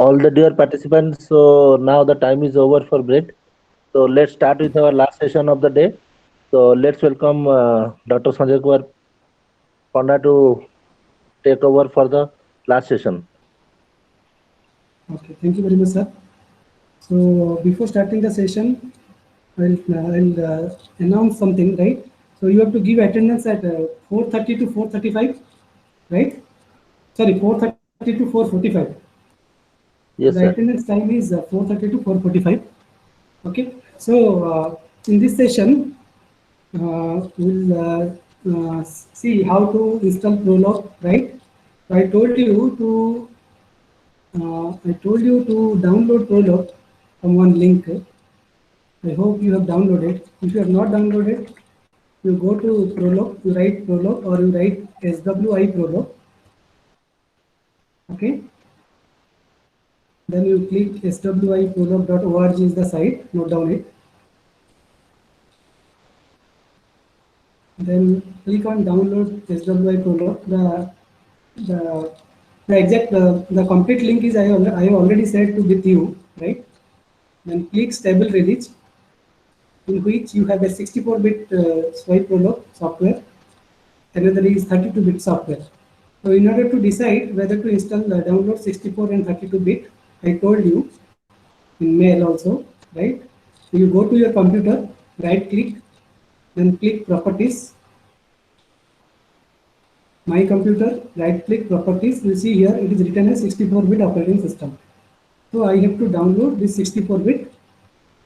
all the dear participants. So now the time is over for break. So let's start with our last session of the day. So let's welcome Dr. Sanjay Kumar Panda to take over for the last session. Okay, thank you very much, sir. So before starting the session, I'll announce something, right? So you have to give attendance at 4:30 to 4:35, right? Sorry, 4:30 to 4:45. So the Yes, sir. attendance time is 4:30 to 4:45. Okay. So in this session, we'll see how to install Prolog, right? So I told you to download Prolog from one link. I hope you have downloaded. If you have not downloaded, you go to Prolog, you write Prolog or you write SWI Prolog. Okay. Then you click swiprolog.org is the site. Note down it. Then click on download SWI Prolog. The the exact the complete link is I have already said to with you, right? Then click stable release, in which you have a 64-bit swipe Prolog software. Another is 32-bit software. So in order to decide whether to install download 64 and 32-bit, I told you in mail also, right? So you go to your computer, right click, then click properties, my computer, right click properties. You see here it is written as 64-bit operating system. So I have to download this 64-bit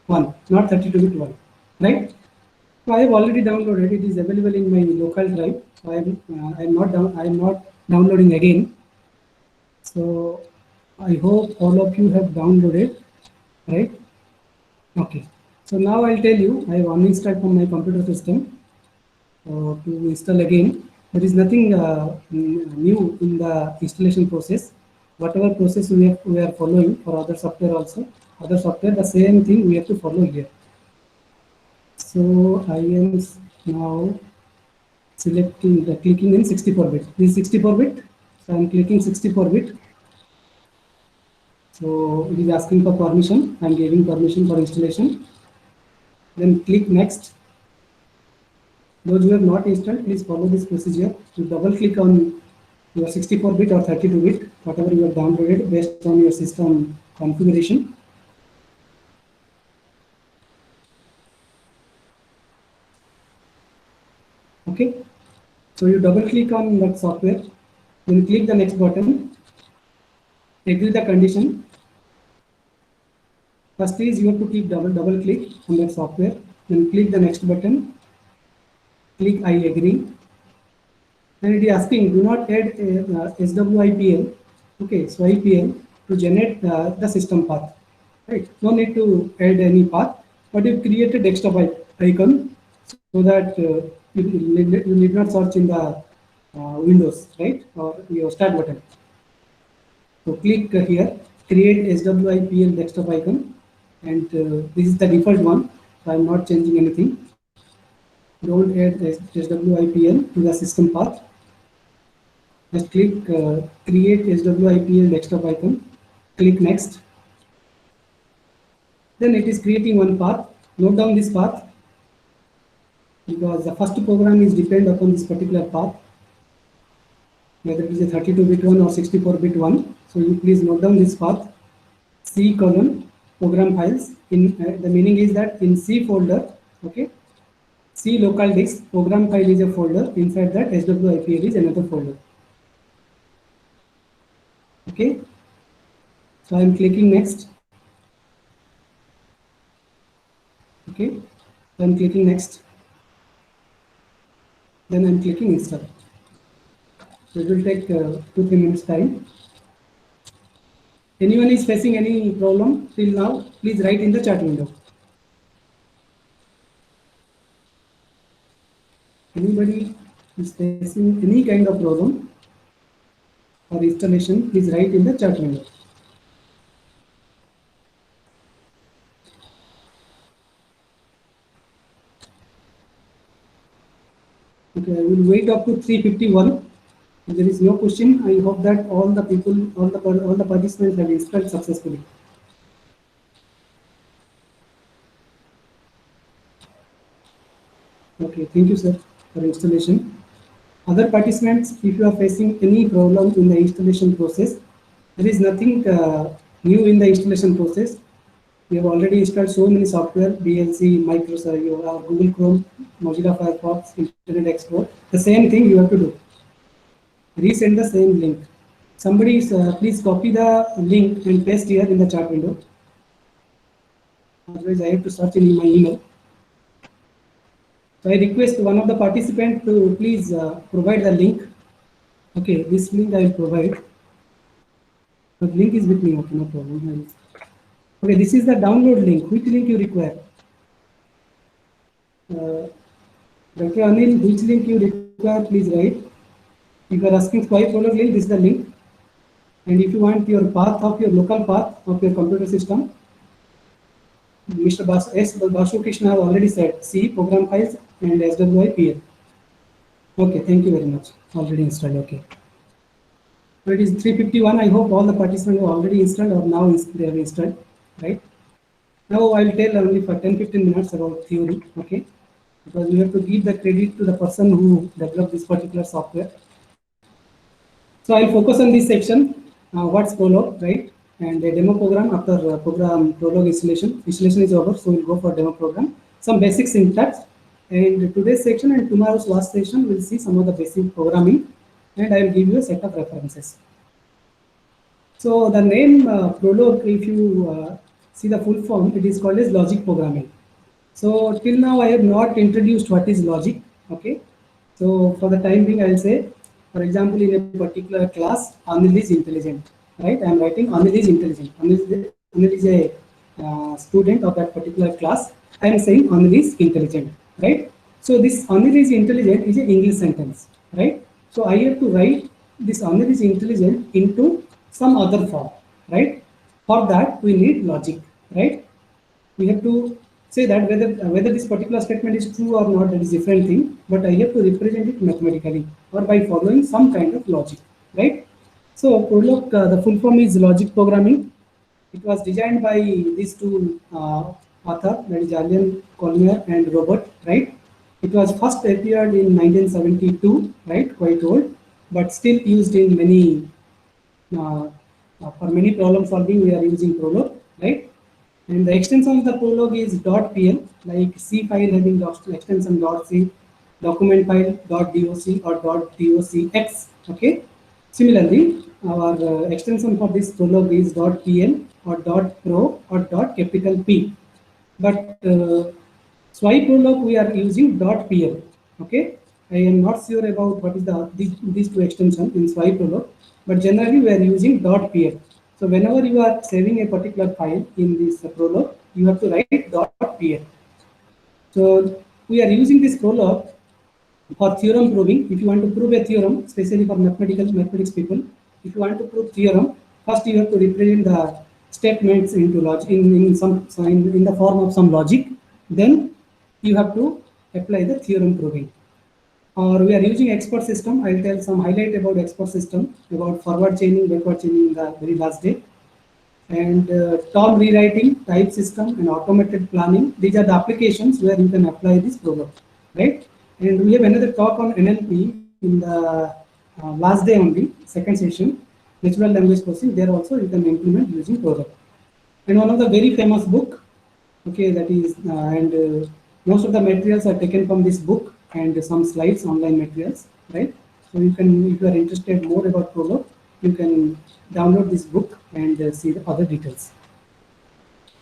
one, not 32-bit one, right? So I have already downloaded. It is available in my local drive. So I am not downloading again. So I hope all of you have downloaded, right? Okay. So now I'll tell you, I have uninstalled from my computer system. To install again, there is nothing new in the installation process. Whatever process we are following for other software also, other software, the same thing we have to follow here. So I am now selecting the clicking in 64-bit. This is 64-bit. So I'm clicking 64-bit. So it is asking for permission. I'm giving permission for installation. Then click next. Those who have not installed, please follow this procedure. You double click on your 64-bit or 32-bit, whatever you have downloaded based on your system configuration. Okay. So you double click on that software, then click the next button, agree the condition. First is you have to click double click on that software, then click the next button, click I agree. Then it is asking do not add SWIPL, okay, SWIPL to generate the system path, right? No need to add any path, but you create a desktop icon so that you need not search in the Windows, right, or your start button. So click here, create SWIPL desktop icon, and this is the default one, so I'm not changing anything. Don't add SWIPL to the system path. Just click create SWIPL desktop icon, click next. Then it is creating one path. Note down this path because the first program is depend upon this particular path, whether it is a 32-bit one or 64-bit one. So you please note down this path. C colon program files. In the meaning is that in C folder, okay, C local disk program file is a folder. Inside that SWIPL is another folder. Okay. So I am clicking next. Okay. So I am clicking next. Then I am clicking install. So it will take 2-3 minutes time. Anyone is facing any problem till now, please write in the chat window. Anybody is facing any kind of problem or installation, please write in the chat window. Okay, I will wait up to 3:51. If there is no question, I hope that all the people, all the participants have installed successfully. Okay, thank you, sir, for installation. Other participants, if you are facing any problem in the installation process, there is nothing new in the installation process. We have already installed so many software, DLC, Microsoft, Google Chrome, Mozilla Firefox, Internet Explorer. The same thing you have to do. Resend the same link. Somebody please copy the link and paste here in the chat window. Otherwise, I have to search in my email. So I request one of the participants to please provide the link. Okay, this link I will provide. The link is with me. Okay, no problem. Okay, this is the download link. Which link you require? Dr. Anil, which link you require? Please write. If you are asking for Prolog link, this is the link. And if you want your path of your local path of your computer system, Mr. Basu Krishna has already said C program files and SWIPL. Okay, thank you very much. Already installed. Okay. So it is 3:51. I hope all the participants have already installed or now they have installed, right? Now I will tell only for 10-15 minutes about theory, okay? Because we have to give the credit to the person who developed this particular software. So I'll focus on this section. What's Prolog, right? And a demo program after program Prolog installation. Installation is over, so we'll go for demo program. Some basic syntax. And today's section and tomorrow's last session, we'll see some of the basic programming. And I will give you a set of references. So the name Prolog, if you see the full form, it is called as logic programming. So till now I have not introduced what is logic. Okay. So for the time being, I will say, for example, in a particular class, Anil is intelligent. Right? I am writing Anil is intelligent. Anil is a student of that particular class. I am saying Anil is intelligent. Right? So this Anil is intelligent is an English sentence. Right? So I have to write this Anil is intelligent into some other form. Right? For that we need logic. Right? We have to say that whether this particular statement is true or not, that is different thing, but I have to represent it mathematically or by following some kind of logic, right? So Prolog, the full form is logic programming. It was designed by these two authors, that is Julian Collier and Robert, right? It was first appeared in 1972, right? Quite old, but still used in many for many problem solving. We are using Prolog, right? And the extension of the Prolog is .pl, like C file having extension .c, document file .doc or .docx. Okay. Similarly, our extension for this Prolog is .pl or .pro or .P. But SWI Prolog we are using .pl. Okay. I am not sure about what is these two extensions in SWI Prolog, but generally we are using .pl. So whenever you are saving a particular file in this Prolog, you have to write .pl. So we are using this Prolog for theorem proving. If you want to prove a theorem, especially for mathematics people, if you want to prove theorem, first you have to represent the statements into logic in the form of some logic. Then you have to apply the theorem proving. Or we are using expert system. I'll tell some highlight about expert system, about forward chaining, backward chaining in the very last day. And top rewriting, type system, and automated planning. These are the applications where you can apply this program, right? And we have another talk on NLP in the last day only, second session, natural language processing. There also you can implement using program. And one of the very famous book, okay, that is, most of the materials are taken from this book and some slides, online materials, right? So you can, if you are interested more about Prolog, you can download this book and see the other details.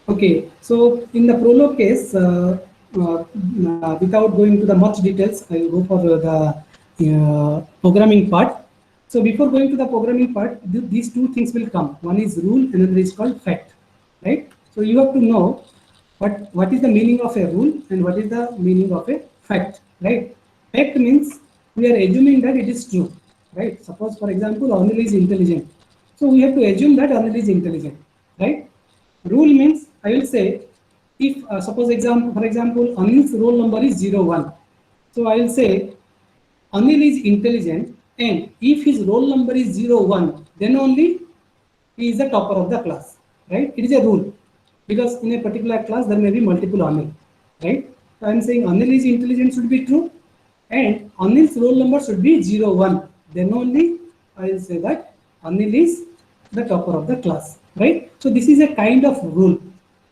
Okay, so in the Prolog case, without going to the much details, I will go for the programming part. So before going to the programming part, these two things will come. One is rule, another is called fact, right? So you have to know what is the meaning of a rule and what is the meaning of a fact, right? Fact means we are assuming that it is true, right? Suppose, for example, Anil is intelligent. So we have to assume that Anil is intelligent, right? Rule means I will say, if suppose for example, Anil's roll number is 01. So I will say Anil is intelligent and if his roll number is 01, then only he is the topper of the class, right? It is a rule, because in a particular class there may be multiple Anil, right? So I am saying Anil is intelligent should be true, and Anil's roll number should be 01. Then only I will say that Anil is the topper of the class, right? So this is a kind of rule.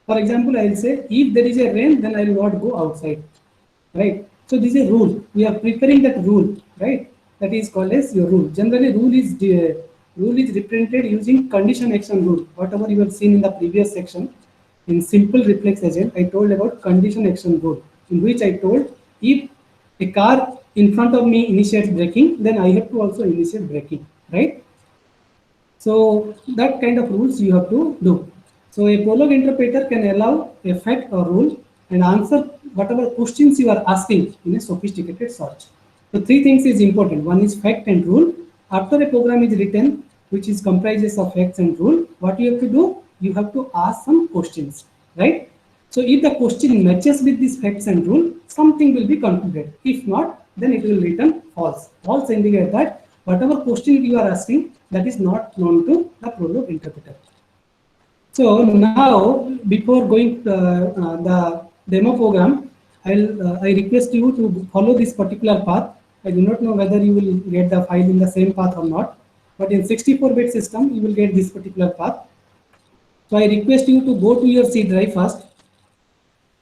For example, I will say if there is a rain, then I will not go outside, right? So this is a rule. We are preparing that rule, right? That is called as your rule. Generally, rule is represented using condition action rule. Whatever you have seen in the previous section, in simple reflex agent, I told about condition action rule, in which I told if a car in front of me initiates braking, then I have to also initiate braking, right? So that kind of rules you have to do. So a prologue interpreter can allow a fact or rule and answer whatever questions you are asking in a sophisticated search. So three things is important. One is fact and rule. After a program is written, which is comprises of facts and rule, what you have to do? You have to ask some questions, right? So if the question matches with these facts and rule, something will be concluded. If not, then it will return false. False indicate that whatever question you are asking, that is not known to the prologue interpreter. So now, before going to the demo program, I request you to follow this particular path. I do not know whether you will get the file in the same path or not, but in 64-bit system, you will get this particular path. So I request you to go to your C drive first.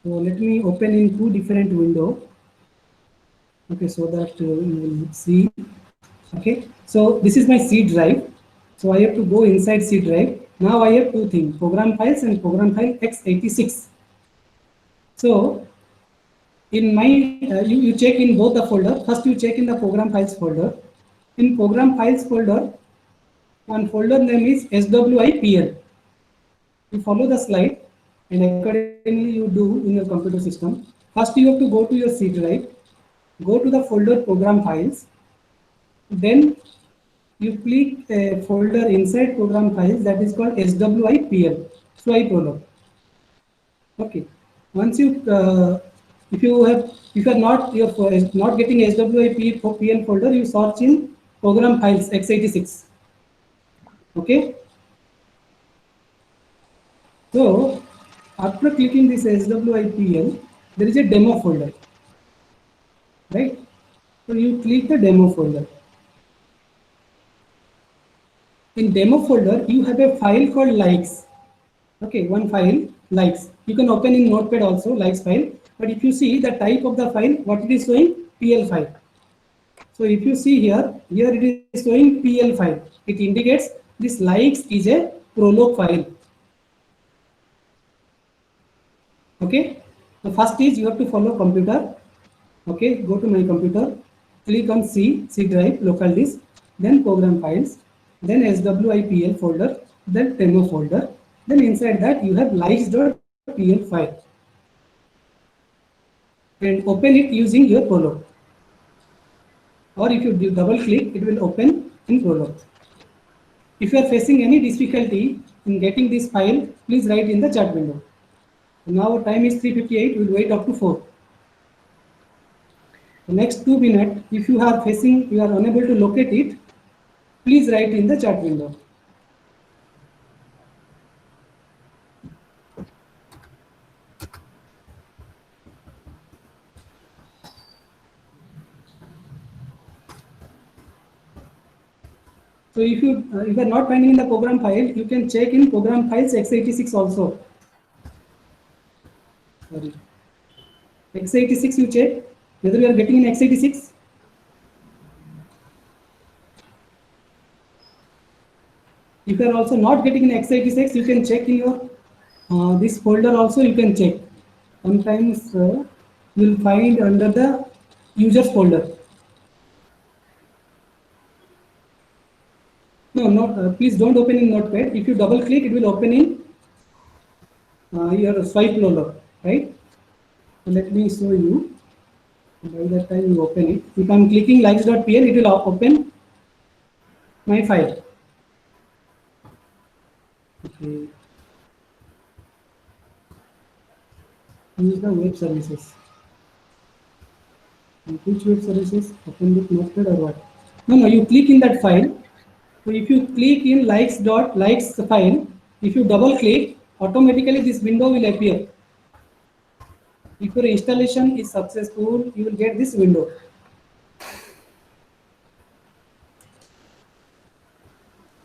So let me open in two different windows. Okay, so that you will see. Okay, so this is my C drive. So I have to go inside C drive. Now I have two things: program files and program file x86. So in my you check in both the folder. First you check in the program files folder. In program files folder, one folder name is SWIPL. You follow the slide and accordingly you do in your computer system. First you have to go to your C drive, go to the folder program files, then you click a folder inside program files that is called SWIPL, SWI prologue. Okay. Once you if you are not not getting SWIPL folder, you search in program files x86. Okay. So after clicking this SWIPL, there is a demo folder, right? So you click the demo folder. In demo folder, you have a file called likes. Okay, one file likes. You can open in Notepad also likes file. But if you see the type of the file, what it is showing PL file. So if you see here it is showing PL file. It indicates this likes is a prologue file. Okay. The first is you have to follow computer. Okay, go to my computer, click on C drive, local disk, then program files, then SWIPL folder, then demo folder, then inside that you have likes.pl file, and open it using your Prolog. Or if you double click, it will open in Prolog. If you are facing any difficulty in getting this file, please write in the chat window. Now time is 3:58, we will wait up to 4. The next 2 minutes, if you are unable to locate it, please write in the chat window. So if you are not finding in the program file, you can check in program files x86 also. Sorry, x86 you check whether you are getting in x86. If you are also not getting in x86, you can check in your this folder also. You can check. Sometimes you will find under the users folder. No, not please don't open in Notepad. If you double click, it will open in your swipe loader, right? So let me show you. By that time you open it. If I am clicking likes.pl, it will open my file. Okay. Use the web services. And which web services? Open with Notepad or what? No, you click in that file. So if you click in likes file, if you double click, automatically this window will appear. If your installation is successful, you will get this window.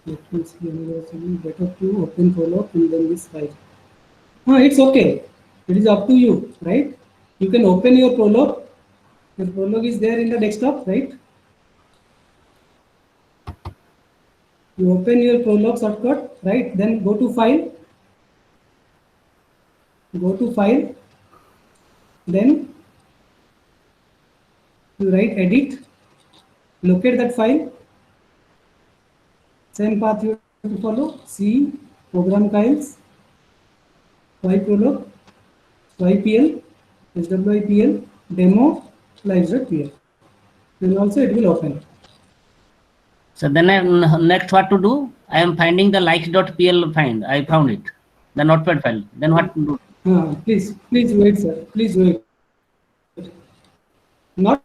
Let me see another thing. Better to open Prolog and then this file. It's okay. It is up to you, right? You can open your Prolog. Your Prolog is there in the desktop, right? You open your Prolog shortcut, right? Then go to file. Go to file. Then you write edit. Locate that file. Same path you have to follow. C, program files, Y Prolog, YPL, SWIPL, demo, lives.pl. And also it will open. So then next what to do? I am finding the likes.pl find. I found it. The notepad file. Then what to do? Please wait, sir. Please wait. Not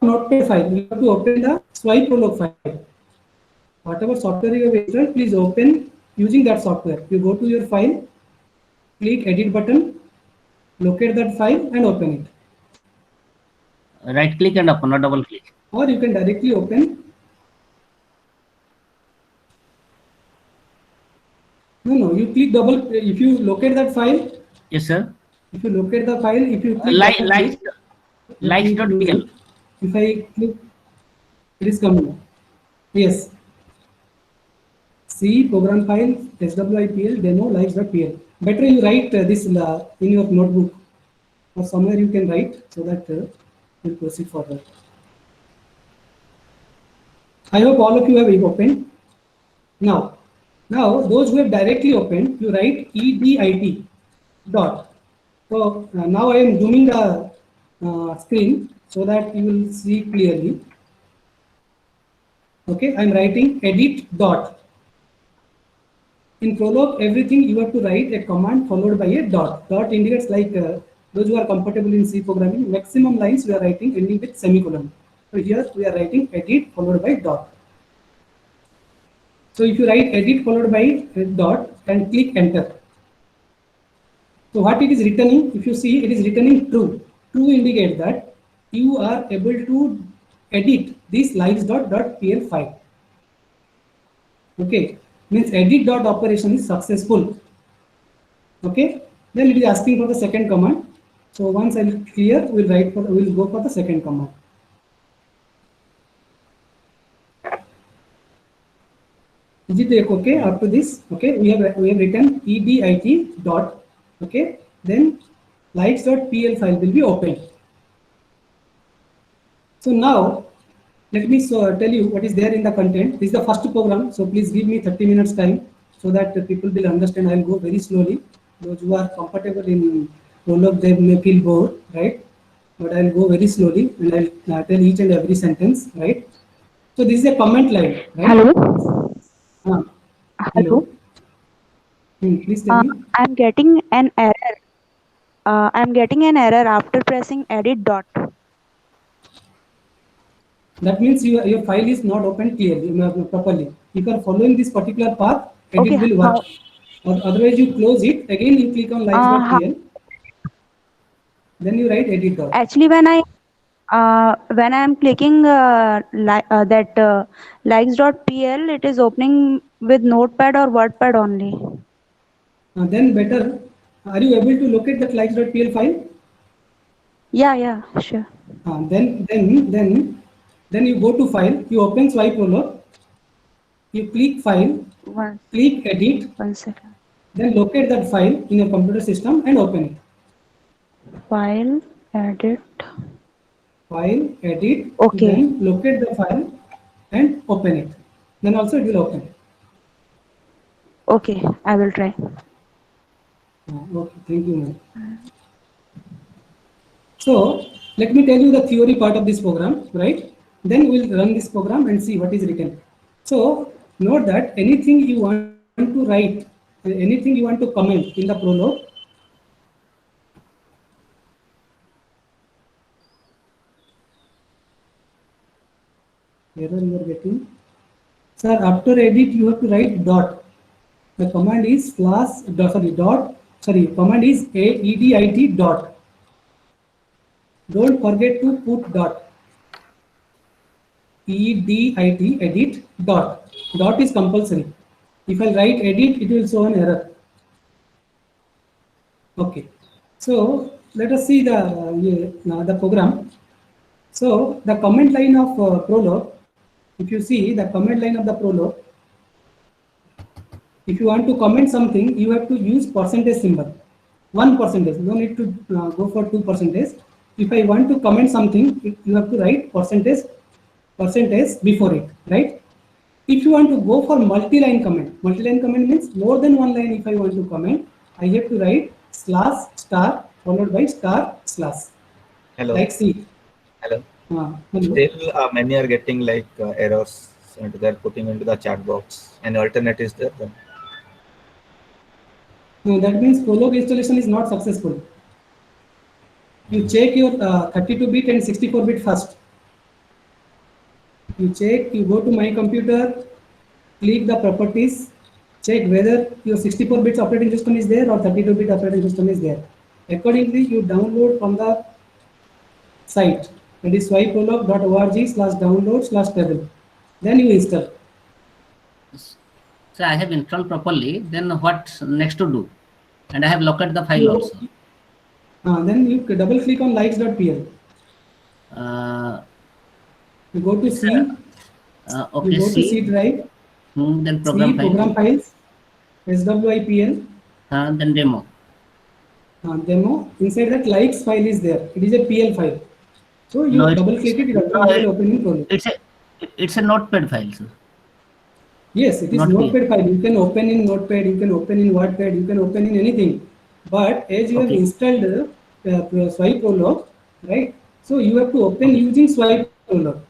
notepad file. You have to open the swipe Prolog file. Whatever software you have installed, please open using that software. You go to your file, click edit button, locate that file and open it. Right click and open, not double click. Or you can directly open. No, you click double. If you locate that file. Yes, sir. If you locate the file, if you click likes.pl. If I click, it is coming. Yes. C program file SWIPL demo likes.pl. Better you write this in your notebook or somewhere you can write so that we'll proceed further. I hope all of you have opened. Now those who have directly opened, you write edit dot. So now I am zooming the screen so that you will see clearly. Okay, I am writing edit dot. In Prolog, everything you have to write a command followed by a dot. Dot indicates like those who are comfortable in C programming, maximum lines we are writing ending with semicolon. So here we are writing edit followed by dot. So if you write edit followed by a dot and click enter. So what it is returning, if you see, it is returning true. True indicates that you are able to edit this likes.pl file. Okay, means edit dot operation is successful. Okay, then it is asking for the second command. So once I clear, we'll go for the second command. Is it okay after this? Okay, we have written edit dot. Okay, then likes.pl file will be opened. So now let me tell you what is there in the content. This is the first program, so please give me 30 minutes time so that people will understand. I will go very slowly. Those who are comfortable in Prolog, they may feel bored, right? But I will go very slowly and I will tell each and every sentence, right? So this is a comment line, right? Hello. Hello. Please tell me. I'm getting an error. I'm getting an error after pressing edit dot. That means your file is not opened clearly, properly. If you are following this particular path, edit will work. Or otherwise, you close it. Again, you click on likes.pl. Then you write edit dot. Actually, when I'm clicking that likes.pl, it is opening with Notepad or WordPad only. Then better. Are you able to locate that likes.pl file? Yeah, sure. Then you go to file. You open Swipe Prolog. You click file. Click edit. 1 second. Then locate that file in your computer system and open it. File, edit. File, edit. Okay. Then locate the file and open it. Then also it will open. Okay, I will try. Okay, thank you, ma'am. So let me tell you the theory part of this program, right? Then we'll run this program and see what is written. So note that anything you want to write, anything you want to comment in the Prolog, error you are getting. Sir, after edit, you have to write dot. The command is command is edit dot. Don't forget to put dot. Edit dot. Dot is compulsory. If I write edit, it will show an error. Okay. So let us see the program. So the command line of Prolog, if you see the command line of the Prolog, if you want to comment something, you have to use percentage symbol. 1%. You don't need to go for 2%. If I want to comment something, you have to write percentage before it, right? If you want to go for multi-line comment means more than one line. If I want to comment, I have to write slash star followed by star slash. Hello. Like C. Hello. Hello. Still, many are getting like errors, and they're putting into the chat box. Any alternate is there? Then? No, that means Prolog installation is not successful. You check your 32-bit and 64-bit first. You check, you go to my computer, click the properties, check whether your 64 bits operating system is there or 32-bit operating system is there. Accordingly, you download from the site, that is swipeprolog.org/download/table. Then you install. So I have installed properly. Then what next to do? And I have located the file also. Then you double click on likes.pl. You go to C. Okay, you go to C drive. Then program files. SWIPL. Then demo. Demo. Inside that likes file is there. It is a PL file. So you double click it. It will open in Prolog. It's a notepad file, sir. Yes, it is notepad file. You can open in notepad, you can open in Wattpad, you can open in anything. But as you have installed Swipe Prolog, right? So you have to open using Swipe Prolog.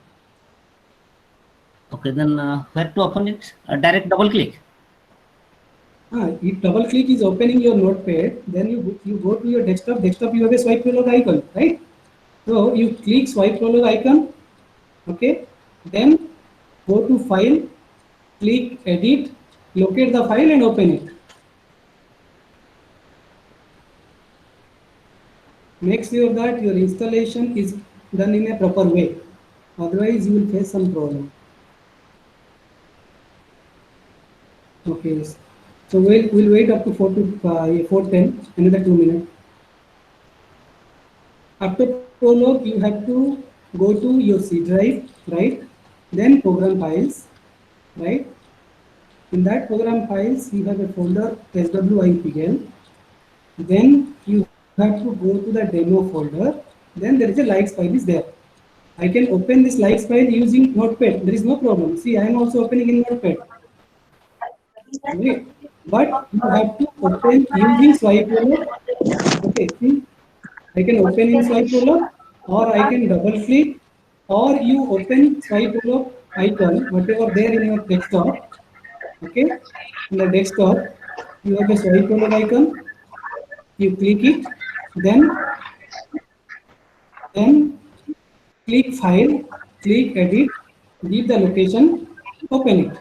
Okay, then where to open it? Direct double click. If double click is opening your notepad, then you go to your desktop. Desktop you have a Swipe Prolog icon, right? So you click Swipe Prolog icon. Okay, then go to File. Click edit, locate the file and open it. Make sure that your installation is done in a proper way. Otherwise, you will face some problem. Okay, so we'll wait up to 4:10, another 2 minutes. After Prolog, you have to go to your C drive, right? Then program files. Right? In that program files, you have a folder SWIPL. Then you have to go to the demo folder. Then there is a likes file is there. I can open this likes file using Notepad. There is no problem. See, I am also opening in Notepad. Okay. But you have to open using Swipe Prolog. Okay, see, I can open in Swipe Prolog, or I can double click, or you open Swipe Prolog icon, whatever there in your desktop. Okay, in the desktop, you have a Swipe Prolog icon. You click it, then click File, click Edit, give the location, open it.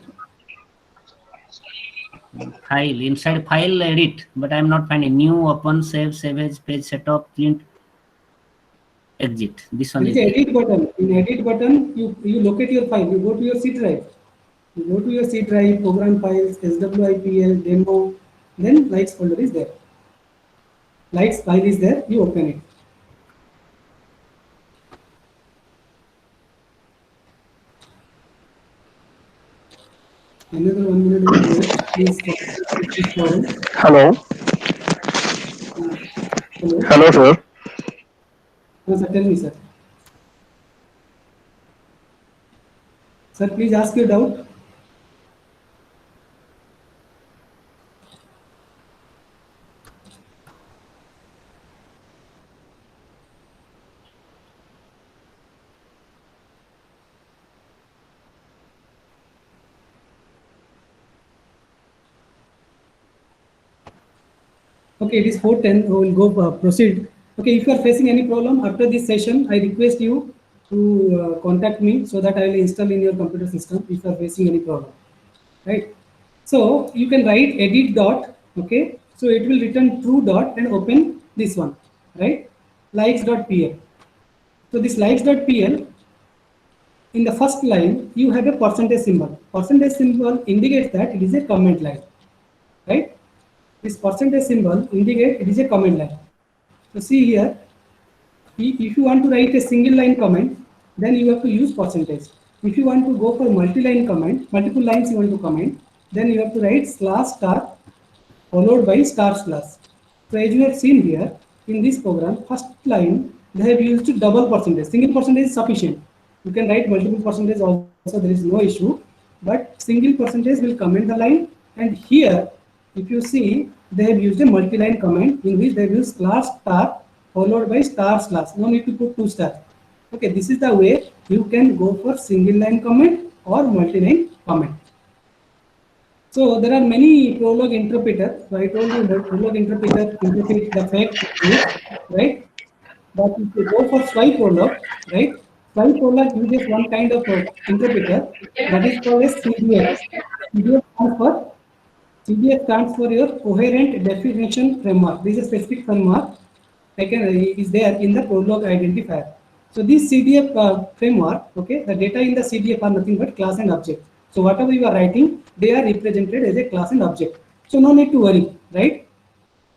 File, inside file edit, but I am not finding new, open, save as, page setup, print, exit. This one is edit button. In edit button, you locate your file. You go to your C drive. You go to your C drive, program files, SWIPL, demo, then likes folder is there. Likes file is there, you open it. Another 1 minute will wait. Please. Hello. Hello. Hello, sir. No, sir, tell me, sir. Sir, please ask your doubt. Okay, it is 4:10. We will go proceed. Okay, if you are facing any problem after this session, I request you to contact me so that I will install in your computer system if you are facing any problem, right? So you can write edit dot, okay? So it will return true dot and open this one, right? Likes.pl. So this likes.pl, in the first line, you have a percentage symbol. Percentage symbol indicates that it is a comment line, right? This percentage symbol indicates it is a comment line. So see here, if you want to write a single line comment, then you have to use percentage. If you want to go for multi-line comment, multiple lines you want to comment, then you have to write slash star followed by star slash. So as you have seen here, in this program, first line, they have used double percentage. Single percentage is sufficient. You can write multiple percentage also, there is no issue. But single percentage will comment the line. And here, if you see, they have used a multi-line comment in which they have used slash star followed by star slash. No need to put 2 stars. Okay, this is the way you can go for single line comment or multi-line comment. So there are many Prolog interpreters. So I told you that Prolog interpreter interprets the fact, right? But if you go for Swipe Prolog, right? Swipe Prolog uses one kind of interpreter that is called as CDF. CDF stands for your Coherent Definition Framework. This is a specific framework is there in the Prolog identifier. So this CDF framework, okay, the data in the CDF are nothing but class and object. So whatever you are writing, they are represented as a class and object. So no need to worry, right?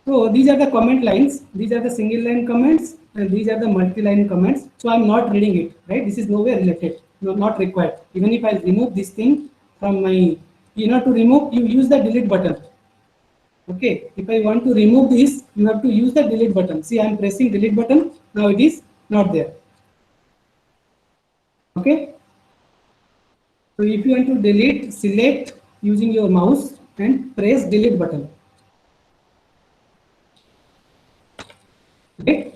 So these are the comment lines. These are the single line comments, and these are the multi-line comments. So I'm not reading it, right? This is nowhere related, not required. Even if I remove this thing from my, to remove, you use the delete button. Okay, if I want to remove this, you have to use the delete button. See, I'm pressing delete button. Now it is not there. Okay. So if you want to delete, select using your mouse and press delete button. Okay.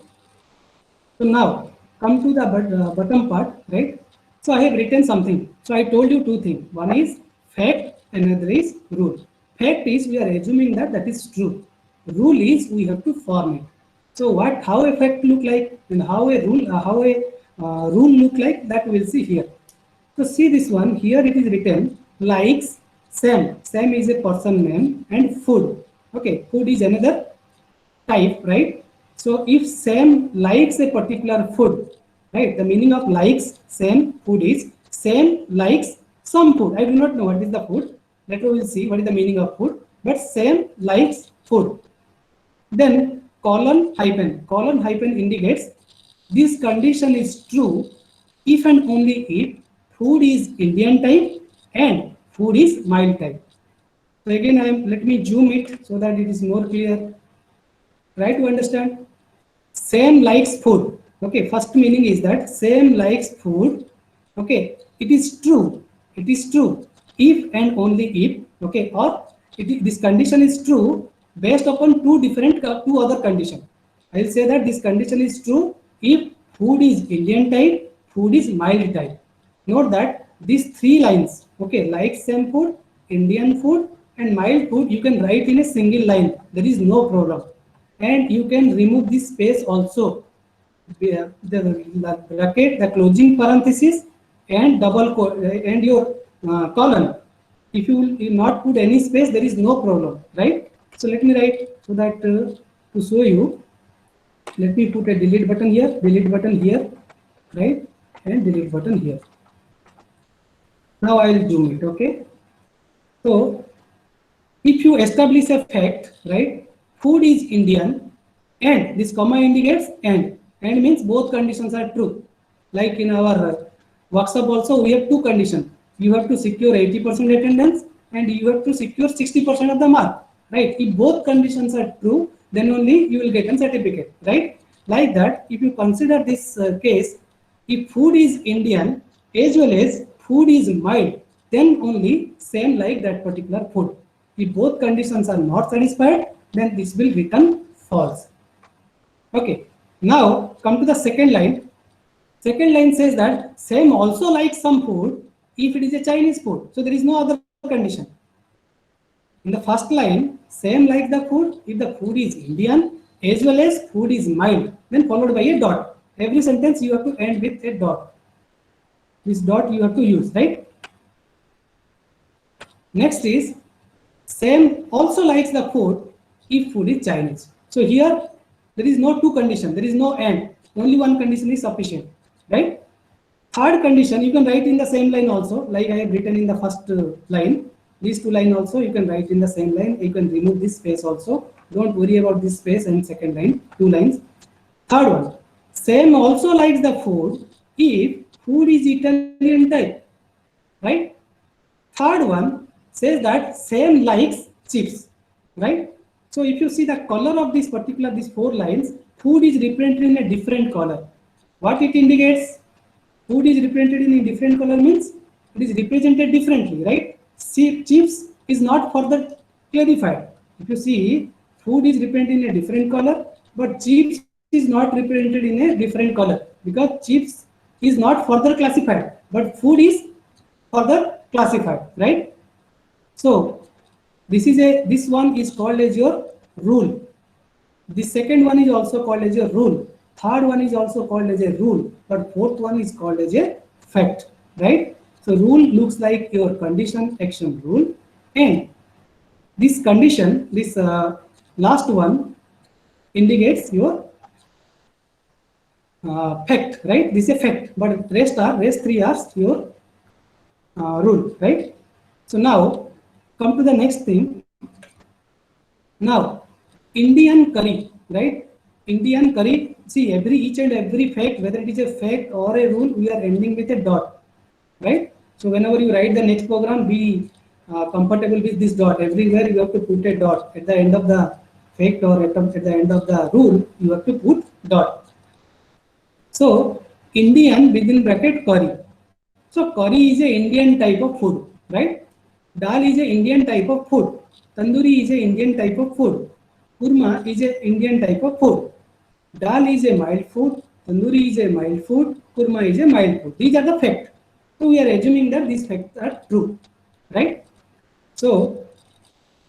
So now come to the bottom part, right? So I have written something. So I told you 2 things. One is fact, another is rule. Fact is we are assuming that that is true. Rule is we have to form it. So how a fact look like and how a rule look like, that we'll see here. So see this one here, it is written likes Sam. Sam is a person name, and food. Okay, food is another type, right? So if Sam likes a particular food, right? The meaning of likes Sam food is Sam likes some food. I do not know what is the food. Later we will see what is the meaning of food. But Sam likes food. Then colon hyphen indicates this condition is true if and only if food is Indian type and food is mild type. So again, let me zoom it so that it is more clear. Try to understand. Sam likes food. Okay, first meaning is that Sam likes food. Okay, it is true. It is true if and only if. Okay, or this condition is true based upon two other conditions. I will say that this condition is true if food is Indian type, food is mild type. Note that these 3 lines, okay, like Sam food, Indian food, and mild food, you can write in a single line. There is no problem. And you can remove this space also. The bracket, the closing parenthesis, and double and your colon. If you will not put any space, there is no problem, right? So let me write so that to show you. Let me put a delete button here, right, and delete button here. Now I will zoom it. Okay. So if you establish a fact, right, food is Indian, and this comma indicates and means both conditions are true. Like in our workshop also, we have 2 conditions. You have to secure 80% attendance and you have to secure 60% of the mark, right? If both conditions are true, then only you will get a certificate, right? Like that, if you consider this case, if food is Indian as well as food is mild, then only Sam like that particular food. If both conditions are not satisfied, then this will return false. Okay, now come to the second line. Second line says that Sam also likes some food if it is a Chinese food. So there is no other condition. In the first line, Sam likes the food if the food is Indian as well as food is mild, then followed by a dot. Every sentence you have to end with a dot. This dot you have to use, right? Next is same also likes the food if food is Chinese. So here there is no two condition, there is no and, only one condition is sufficient, right? Third condition you can write in the same line also, like I have written in the first line. These two line also you can write in the same line. You can remove this space also. Don't worry about this space and second line, two lines. Third one, same also likes the food if food is Italian type, right? Third one says that same likes chips, right? So if you see the color of this particular, these four lines, food is represented in a different color. What it indicates? Food is represented in a different color means it is represented differently, right? See, chips is not further clarified. If you see, food is represented in a different color, but chips is not represented in a different color because chips is not further classified, but food is further classified, right? So this one is called as your rule. The second one is also called as a rule. Third one is also called as a rule, but fourth one is called as a fact, right? So rule looks like your condition action rule, and this condition, this last one indicates your fact, right? This is a fact, but rest three are your rule, right? So now come to the next thing. Now Indian curry, right? Indian curry. See, each and every fact, whether it is a fact or a rule, we are ending with a dot, right? So whenever you write the next program, be compatible with this dot. Everywhere you have to put a dot at the end of the fact or at the end of the rule. You have to put dot. So Indian within bracket curry. So curry is a Indian type of food, right? Dal is a Indian type of food. Tandoori is a Indian type of food. Kurma is a Indian type of food. Dal is a mild food. Tandoori is a mild food. Kurma is a mild food. These are the facts. So we are assuming that these facts are true, right? So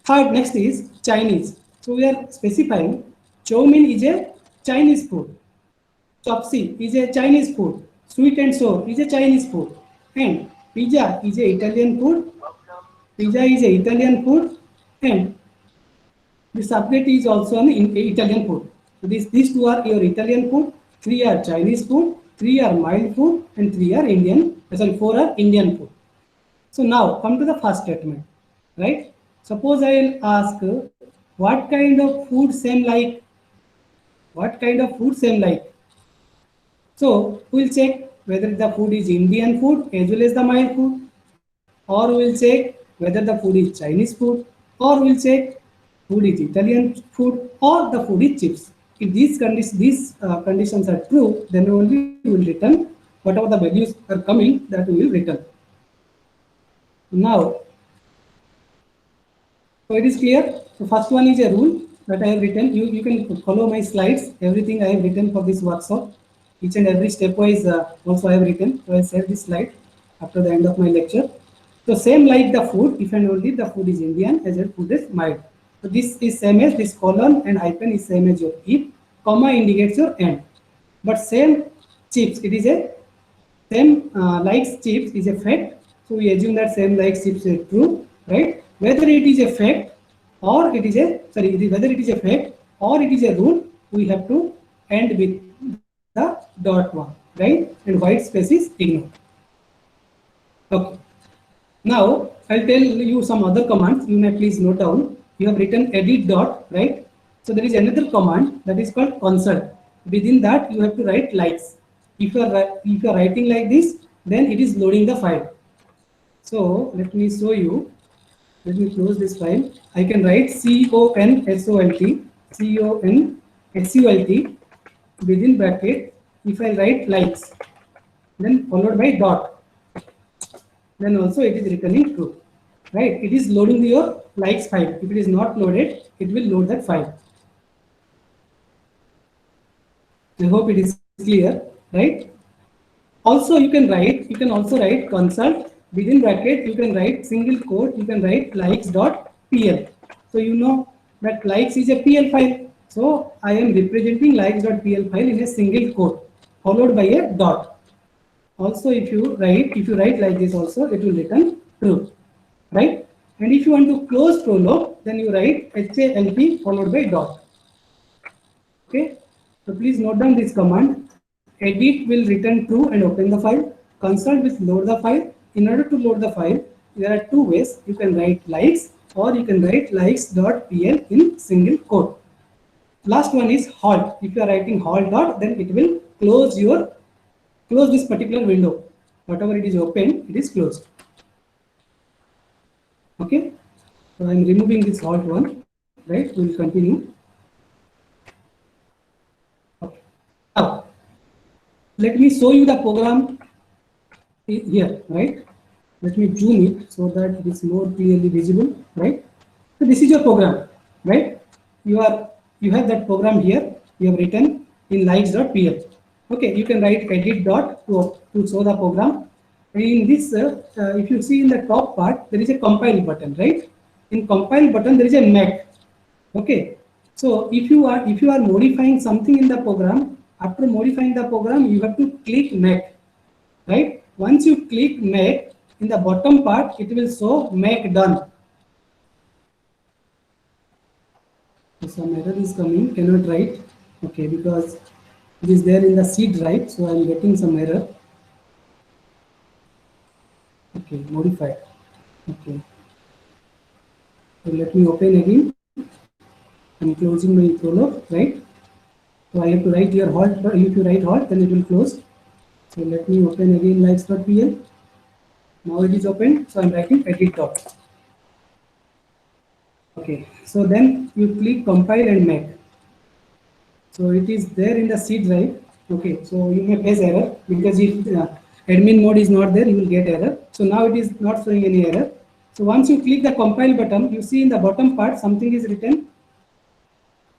third, next is Chinese. So we are specifying chow mein is a Chinese food. Chopsy is a Chinese food. Sweet and sour is a Chinese food. And pizza is a Italian food. Pizza is a Italian food. And the subject is also an Italian food. So these two are your Italian food. Three are Chinese food. Three are mild food. And three are Indian. Sorry, four are Indian food. So now come to the first statement, right? Suppose I will ask what kind of food same like? What kind of food same like? So we will check whether the food is Indian food as well as the mild food, or we will check whether the food is Chinese food, or we will check food is Italian food, or the food is chips. If these conditions are true, then only we will return whatever the values are coming, that we will return. Now, so it is clear. The first one is a rule that I have written. You can follow my slides. Everything I have written for this workshop. Each and every stepwise also I have written. So I will save this slide after the end of my lecture. So same like the food, if and only the food is Indian as well food is mild. So this is same as this colon and hyphen is same as your if, comma indicates your end. But same chips, it is a same likes chips is a fact. So we assume that same likes chips is true, right? Whether it is a fact or it is a whether it is a fact or it is a rule, we have to end with the dot one, right? And white space is ignored. Okay. Now I'll tell you some other commands. You may please note down. You have written edit dot, right? So there is another command that is called consult. Within that you have to write likes. If you are writing like this, then it is loading the file. So let me show you. Let me close this file. I can write consult within bracket. If I write likes, then followed by dot, then also it is returning true, right? It is loading your likes file. If it is not loaded, it will load that file. I hope it is clear, right? Also you can also write consult within bracket. You can write single quote. You can write likes.pl. So you know that likes is a PL file. So I am representing likes.pl file in a single quote followed by a dot. Also, if you write like this also, it will return true, right? And if you want to close prolog, then you write HALT followed by dot. Okay, so please note down this command. Edit will return true and open the file. Consult with load the file. In order to load the file, there are two ways. You can write likes or you can write likes.pl in single quote. Last one is halt. If you are writing halt dot, then it will close this particular window. Whatever it is open, it is closed. Okay, so I am removing this halt one. Right, we will continue. Okay. Now, let me show you the program here. Right, let me zoom it so that it is more clearly visible. Right, so this is your program. Right, you have that program here. You have written in likes.pl. Okay, you can write edit dot to show the program. And in this, if you see in the top part, there is a compile button, right? In compile button, there is a make. Okay, so if you are modifying something in the program, after modifying the program, you have to click make, right? Once you click make, in the bottom part, it will show make done. So some error is coming, cannot write. Okay, because it is there in the C drive, so I am getting some error. Okay, modify. Okay, so let me open again. I'm closing my prolog, right? So I have to write here halt, but if you write halt, then it will close. So let me open again likes.pl. Now it is open, so I'm writing edit dot. Okay, so then you click compile and make. So it is there in the C drive. Okay, so you may face error because if admin mode is not there, you will get error. So now it is not showing any error. So once you click the compile button, you see in the bottom part something is written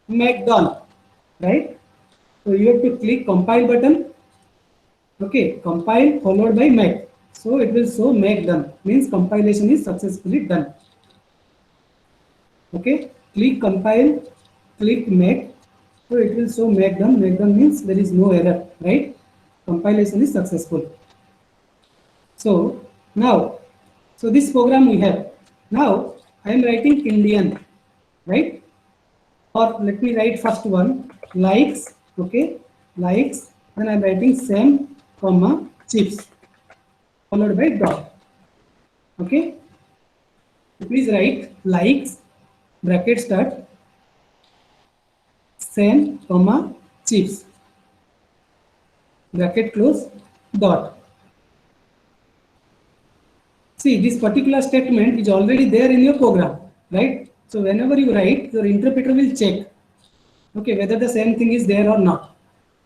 make done, right? So you have to click compile button. Okay, compile followed by make. So it will show make done, means compilation is successfully done. Okay, click compile, click make. So it will show make done. Make done means there is no error, right? Compilation is successful. So now, so this program we have. Now I am writing Indian, right? Or let me write first one, likes, okay, likes, then I'm writing same, comma, chips, followed by dot, okay. Please write likes, bracket start, same, comma, chips, bracket close, dot. See, this particular statement is already there in your program, right? So whenever you write, your interpreter will check, okay, whether the same thing is there or not.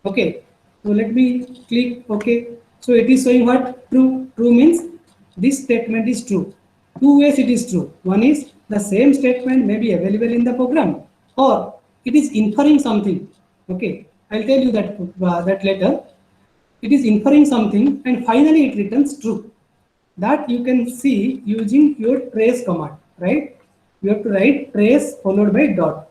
Okay, so let me click okay. So it is showing what? True. True means this statement is true. Two ways it is true. One is the same statement may be available in the program, or it is inferring something. Okay, I'll tell you that later. It is inferring something and finally it returns true. That you can see using your trace command, right? You have to write trace followed by dot.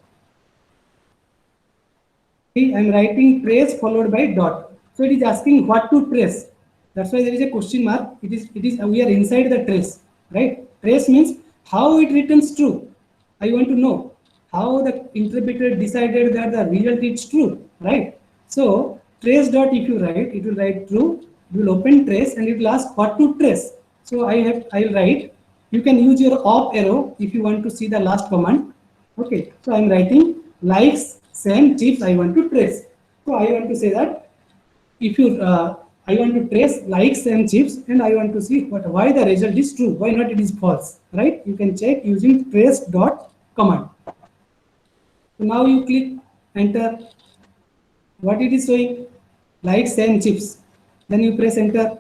See, I'm writing trace followed by dot. So it is asking what to trace. That's why there is a question mark. It is we are inside the trace, right? Trace means how it returns true. I want to know how the interpreter decided that the result is true, right? So trace dot, if you write, it will write true. It will open trace and it will ask what to trace. So I'll write. You can use your up arrow if you want to see the last command. Okay, so I'm writing likes, same, chips, I want to trace. So I want to say that if you I want to trace likes and chips and I want to see why the result is true, why not it is false, right? You can check using trace dot command. So now you click enter. What it is showing? Likes and chips. Then you press enter.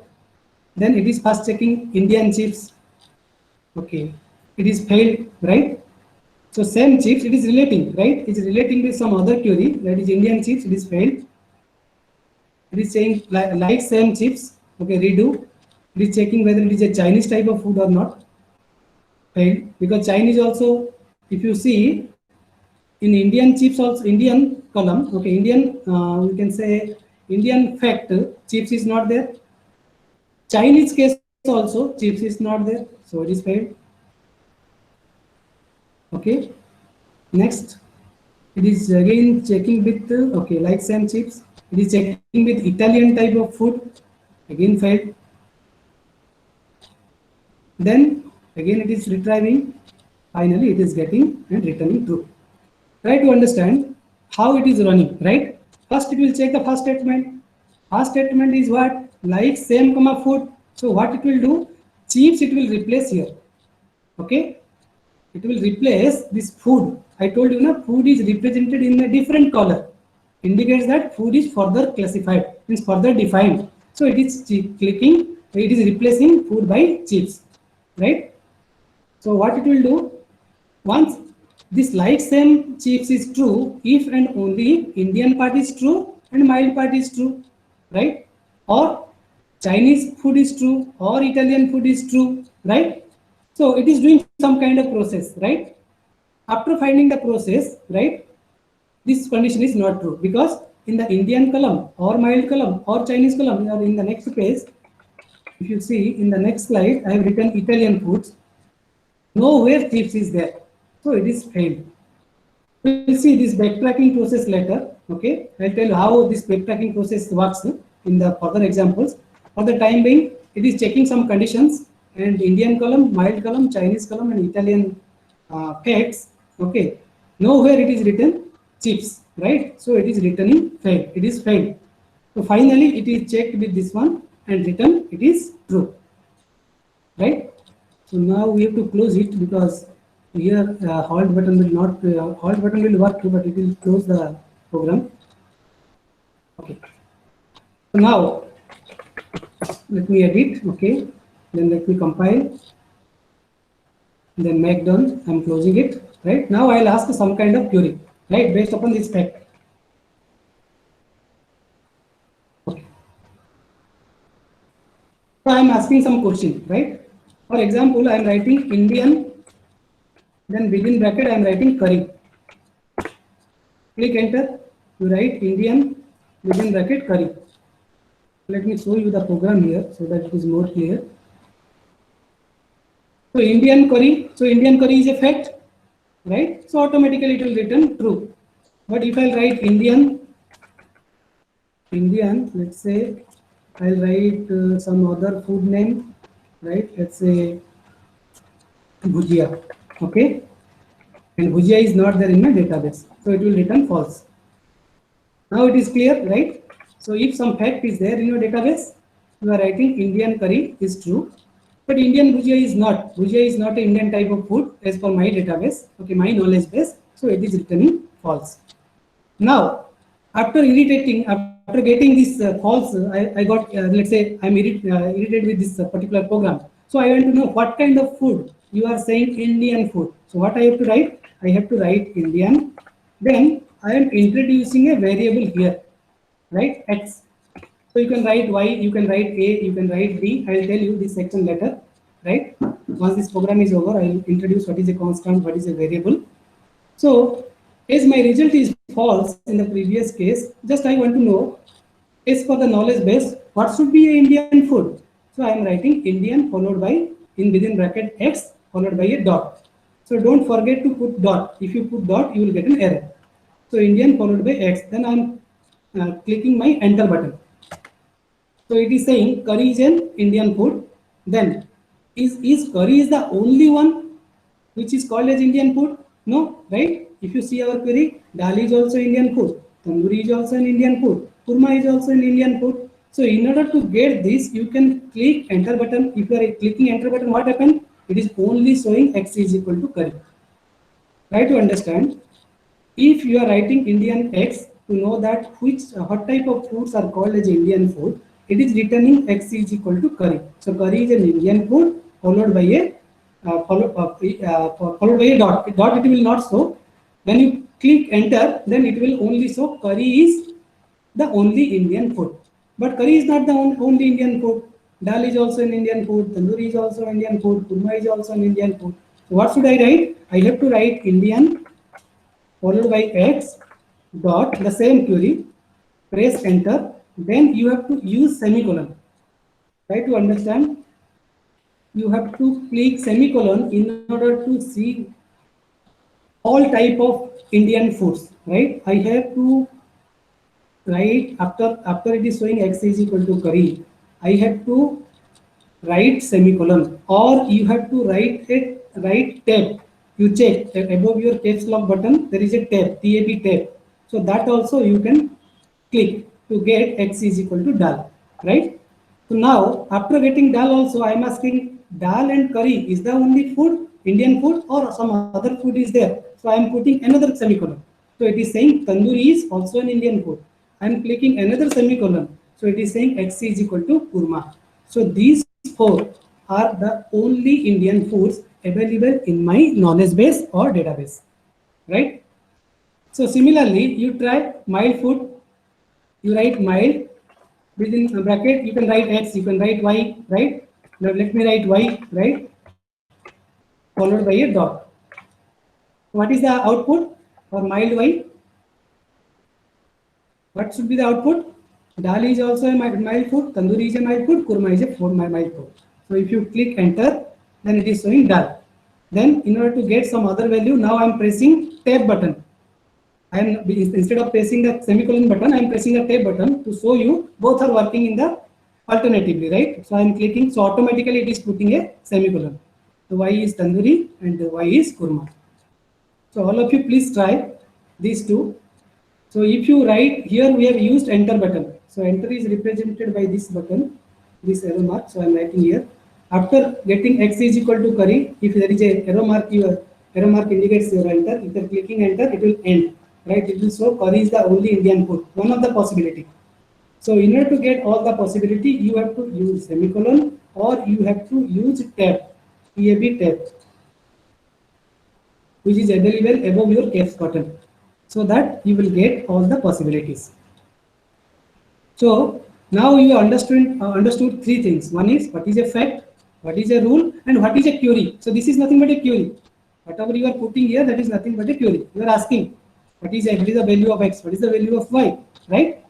Then it is first checking Indian chips. Okay, it is failed, right? So same chips, it is relating, right? It is relating with some other query, that is Indian chips, it is failed. It is saying like same chips, okay, redo. It is checking whether it is a Chinese type of food or not. Failed, because Chinese also, if you see, in Indian chips also, Indian column, okay, Indian, we can say Indian fact, chips is not there. Chinese case also, chips is not there, so it is failed. Okay. Next, it is again checking with okay, like same chips. It is checking with Italian type of food, again failed. Then again it is retrieving. Finally, it is getting and returning true. Try to understand how it is running, right? First, it will check the first statement. First statement is what? Like same comma food. So what it will do? Chips it will replace here. Okay? It will replace this food. I told you na, food is represented in a different color. Indicates that food is further classified, means further defined. So it is clicking, it is replacing food by chips, right? So what it will do? Once this like same chips is true, if and only if Indian part is true and mild part is true, right? Or Chinese food is true or Italian food is true, right? So it is doing some kind of process, right? After finding the process, right, this condition is not true because in the Indian column or mild column or Chinese column or in the next page, if you see in the next slide, I have written Italian foods. Nowhere chips is there. So it is failed. We'll see this backtracking process later. Okay, I'll tell you how this backtracking process works in the further examples. For the time being, it is checking some conditions and Indian column, mild column, Chinese column, and Italian cakes. Okay, nowhere it is written chips, right? So it is returning failed. It is failed. So finally, it is checked with this one and written it is true, right? So now we have to close it because here halt button will not halt button will work, but it will close the program. Okay. So now let me edit. Okay. Then let me compile. Then make done. I'm closing it. Right now I'll ask some kind of query. Right, based upon this fact. Okay. So I'm asking some question. Right. For example, I'm writing Indian. Then within bracket, I'm writing curry. Click enter. You write Indian within bracket curry. Let me show you the program here so that it is more clear. So Indian curry. So Indian curry is a fact, right? So automatically it will return true. But if I write Indian, let's say I'll write some other food name, right? Let's say bhujia. Okay, and bhujia is not there in my database, so it will return false. Now it is clear, right? So if some fact is there in your database, you are writing Indian curry is true, but Indian bhujia is not. Bhujia is not an Indian type of food as per my database, okay, my knowledge base, so it is returning false. Now, after irritating, after getting this false, I got, let's say I'm irritated with this particular program. So I want to know what kind of food. You are saying Indian food. So what I have to write? I have to write Indian. Then I am introducing a variable here, right? X. So you can write Y, you can write A, you can write B. I will tell you this section later, right? Once this program is over, I will introduce what is a constant, what is a variable. So as my result is false in the previous case, just I want to know, as for the knowledge base, what should be an Indian food? So I am writing Indian followed by, in within bracket X, followed by a dot. So don't forget to put dot. If you put dot, you will get an error. So Indian followed by X. Then I am clicking my enter button. So it is saying curry is an Indian food. Then is curry is the only one which is called as Indian food? No, right? If you see our query, dal is also Indian food. Tandoori is also an Indian food. Kurma is also an Indian food. So in order to get this, you can click enter button. If you are clicking enter button, what happens? It is only showing X is equal to curry. Try to understand. If you are writing Indian X to know that what type of foods are called as Indian food, it is returning X is equal to curry. So curry is an Indian food followed by a followed by a dot. Dot it will not show. When you click enter, then it will only show curry is the only Indian food. But curry is not the only Indian food. Dal is also an Indian food. Tandoori is also an Indian food. Kurma is also an Indian food. So what should I write? I have to write Indian followed by X dot the same query. Press enter. Then you have to use semicolon. Try to understand. You have to click semicolon in order to see all type of Indian foods, right? I have to write after it is showing x is equal to curry. I have to write semicolon, or you have to write tab. You check that above your caps lock button there is a tab tab. So that also you can click to get x is equal to dal, right? So now after getting dal also I am asking dal and curry is the only food, Indian food, or some other food is there. So I am putting another semicolon. So it is saying tandoori is also an Indian food. I am clicking another semicolon. So it is saying x is equal to kurma. So these four are the only Indian foods available in my knowledge base or database, right? So similarly, you try mild food, you write mild, within a bracket you can write x, you can write y, right? Now let me write y, right? Followed by a dot. What is the output for mild y? What should be the output? Dal is also a mild food, tandoori is a mild food, kurma is a mild food. So if you click enter, then it is showing dal. Then in order to get some other value, now I am pressing tab button. I am, instead of pressing the semicolon button, I am pressing the tab button to show you both are working in the alternatively, right? So I am clicking, so automatically it is putting a semicolon. So y is tandoori and y is kurma. So all of you please try these two. So if you write here, we have used enter button. So enter is represented by this button, this arrow mark. So I am writing here. After getting x is equal to curry, if there is a arrow mark, your arrow mark indicates your enter. If you are clicking enter, it will end. Right? It will show curry is the only Indian food. One of the possibility. So in order to get all the possibility, you have to use semicolon or you have to use tab, tab, which is available above your caps button, so that you will get all the possibilities. So now you understood three things. One is what is a fact, what is a rule, and what is a query. So this is nothing but a query. Whatever you are putting here, that is nothing but a query. You are asking what is the value of x, what is the value of y, right?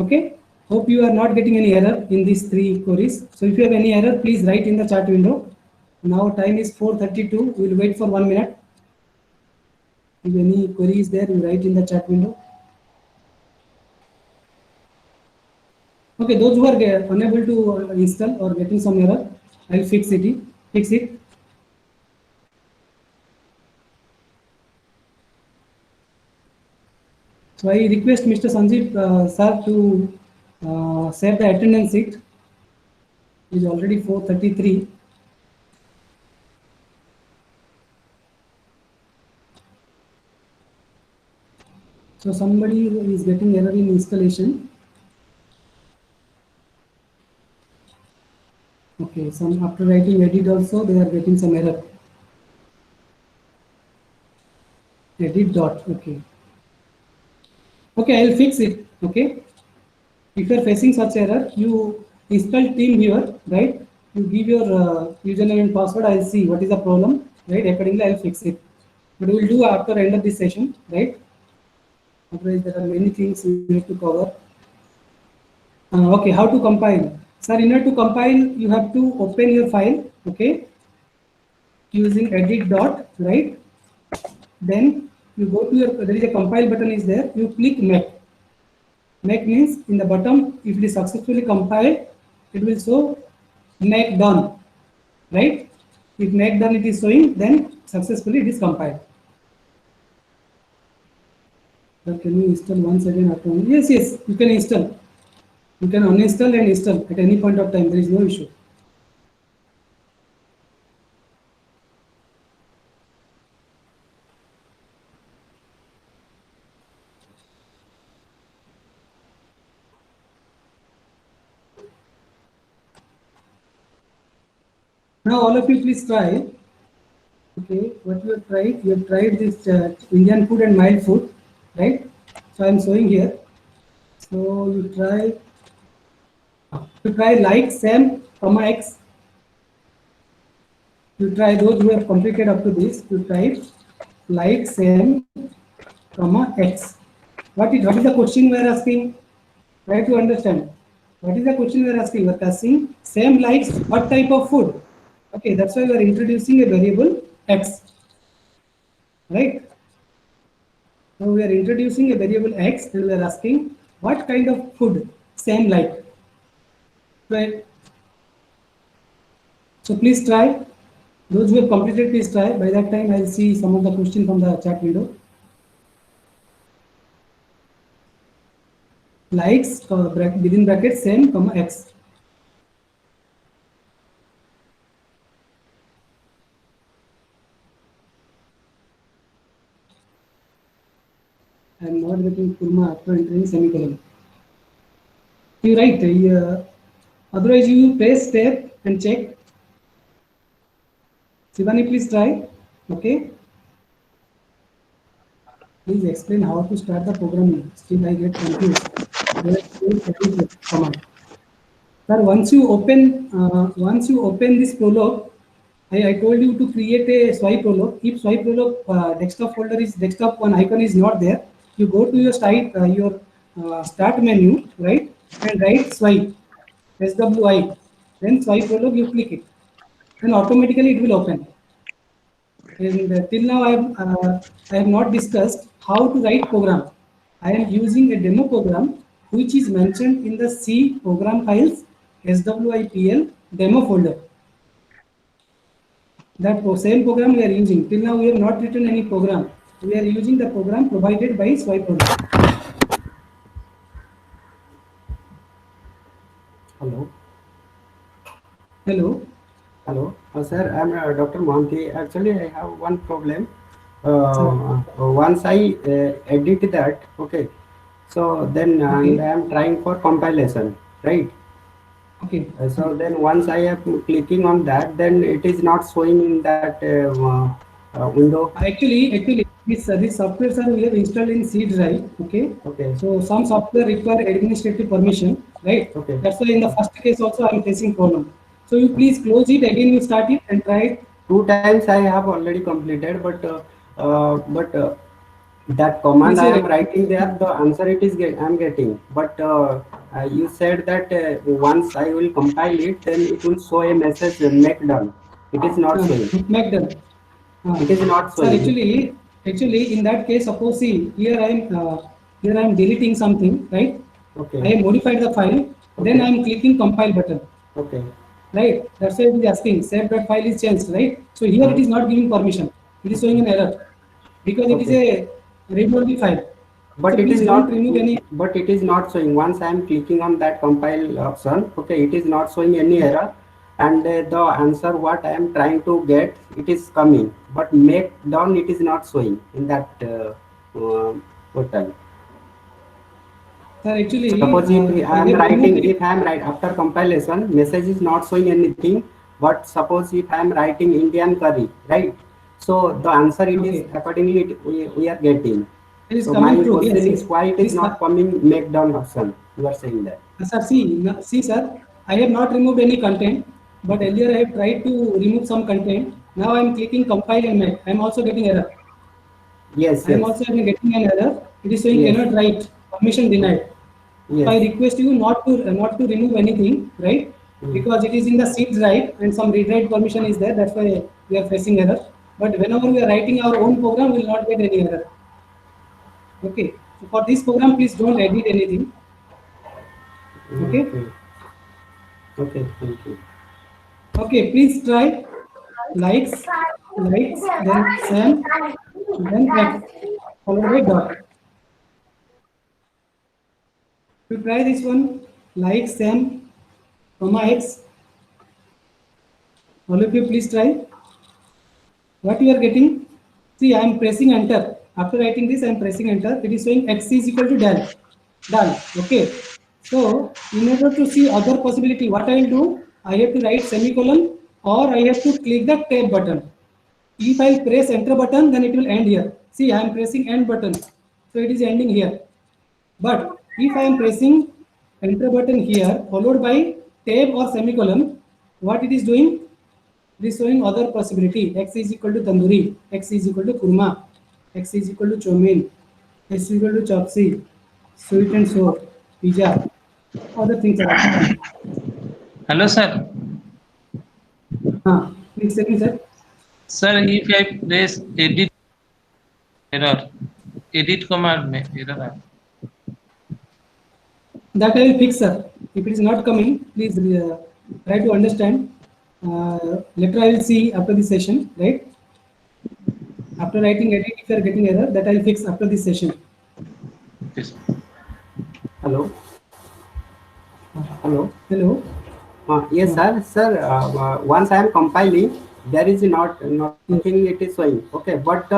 Okay. Hope you are not getting any error in these three queries. So if you have any error, please write in the chat window. Now time is 4:32. We will wait for 1 minute. If any query is there, you write in the chat window. Okay, those who are unable to install or getting some error, I'll fix it. So I request Mr. Sanjeev sir to share the attendance sheet. It is already 4:33. So somebody is getting error in installation. Okay, some after writing edit also they are getting some error. Edit dot, okay. Okay, I'll fix it. Okay. If you are facing such error, you install TeamViewer, right? You give your username and password. I'll see what is the problem, right? Accordingly, I'll fix it. But we'll do after end of this session, right? Otherwise, there are many things we need to cover. Okay, how to compile? Sir, in order to compile, you have to open your file, okay? Using edit dot, right? Then you go to your, there is a compile button is there. You click make. Make means in the bottom, if it is successfully compiled, it will show make done, right? If make done it is showing, then successfully it is compiled. So can you install once again after? Yes, you can install. You can uninstall and install at any point of time. There is no issue. Now all of you please try. Okay, what you have tried? You have tried this Indian food and mild food, right? So I am showing here. So you try like same comma x. You try those who have completed up to this. You type like same comma x. What is the question we are asking? Try to understand. What is the question we are asking? We are asking Sam likes what type of food? Okay, that's why we are introducing a variable x, right? Now we are introducing a variable x and we are asking what kind of food Sam like, right? So please try. Those who have completed, please try. By that time, I'll see some of the questions from the chat window. Likes within brackets Sam, comma x. I am not getting Kurma after entering semicolon. You write. Otherwise, you press tab and check. Shivani, please try. Okay. Please explain how to start the programming. Still, I get confused. Command. Sir, once you open this Prolog, I told you to create a swipe Prolog. If swipe Prolog desktop folder is desktop one icon is not there, you go to your start menu, right, and write swipe SWI. Then swipe Prolog, you click it, and automatically it will open. And till now I have not discussed how to write program. I am using a demo program which is mentioned in the C program files SWIPL demo folder. That same program we are using. Till now we have not written any program. We are using the program provided by Swipe program. Hello. Hello. Hello, sir. I'm Dr. Mohanty. Actually, I have one problem. Once I edit that, okay. So then Okay. I am trying for compilation, right? Okay. So then once I am clicking on that, then it is not showing in that window. Actually, this software sir we have installed in C drive. Okay. Okay. So some software require administrative permission, right? Okay. That's why in the first case also I am facing problem. So you please close it again. You start it and try it. 2 times I have already completed, but that command I am writing there, the answer it is I'm getting. But you said that once I will compile it, then it will show a message make done. It is not showing. Make done. It is not Sir, showing. actually, in that case, suppose see here I am deleting something, right? Okay. I have modified the file. Okay. Then I am clicking compile button. Okay. Right. That's why it is asking save.file is changed, right? So here it is not giving permission. It is showing an error because it is a read-only file. But so it is don't not. remove any. But it is not showing. Once I am clicking on that compile option, okay, it is not showing any error, and the answer what I am trying to get, it is coming. But make down, it is not showing in that portal. Sir, actually, suppose if I am writing, if I am after compilation, message is not showing anything. But suppose if I am writing Indian curry, right? So the answer it is accordingly we are getting. So my question is why it is not coming make down option. You are saying that. Sir, see, sir, I have not removed any content, but earlier I have tried to remove some content. Now I am clicking compile and make. I am also getting error. Yes. I am also getting an error. It is saying cannot write. Permission denied. Yes. So I request you not to remove anything, right? Because it is in the C drive and some read write permission is there. That's why we are facing error. But whenever we are writing our own program, we will not get any error. Okay. So for this program, please don't edit anything. Okay. Okay. Thank you. Okay. Please try likes, then Sam, then X, followed by dot. To try this one, like Sam, comma X. All of you please try. What you are getting? See, I am pressing enter. After writing this, I am pressing enter. It is showing X is equal to dal. Dal. Okay. So, in order to see other possibility, what I will do? I have to write semicolon or I have to click the tab button. If I press enter button, then it will end here. See, I am pressing end button. So, it is ending here. But if I am pressing enter button here followed by tab or semicolon, what it is doing? It is showing other possibility. X is equal to tandoori, X is equal to kurma, X is equal to chow mein, X is equal to chapsi, sweet and sour, pizza. other things are also coming. Hello, sir. Please tell me, sir. Sir, if I press edit error, edit command में error है. That I will fix, sir. If it is not coming, please try to understand. Later I will see after this session, right? After writing edit, if you are getting error, that I will fix after this session. Yes. Hello. Hello. Hello. Yes, sir. Sir, once I am compiling, there is nothing it is showing. Okay, but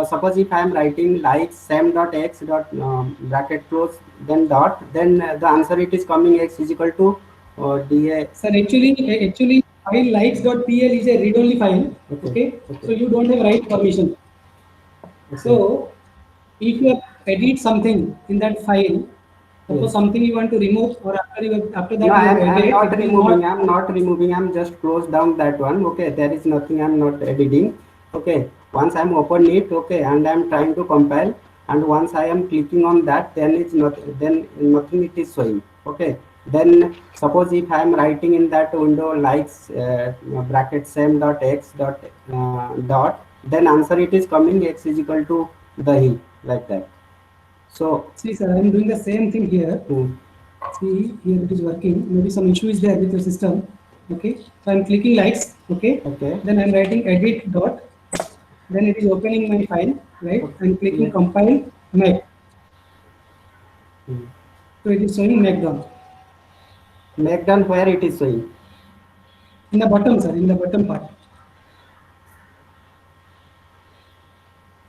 suppose if I am writing like sam.x bracket close then dot, then the answer it is coming x is equal to da. Sir, actually, file likes.pl is a read-only file. Okay. So you don't have write permission. Okay. So if you edit something in that file, suppose something you want to remove, or after that No, you I am edit, not it will removing. I am not removing. I am just close down that one. Okay, there is nothing. I am not editing. Okay, once I am open it. Okay, and I am trying to compile. And once I am clicking on that, then it's not. Then nothing it is showing. Okay. Then suppose if I am writing in that window likes bracket same.x dot, then answer it is coming x is equal to the he, like that. So see, sir, I am doing the same thing here. See, here it is working. Maybe some issue is there with your system. Okay, so I'm clicking likes. Okay. Okay. Then I'm writing edit dot. Then it is opening my file. Right. I'm clicking compile make. So it is showing make done. Make done where it is showing? In the bottom, sir. In the bottom part.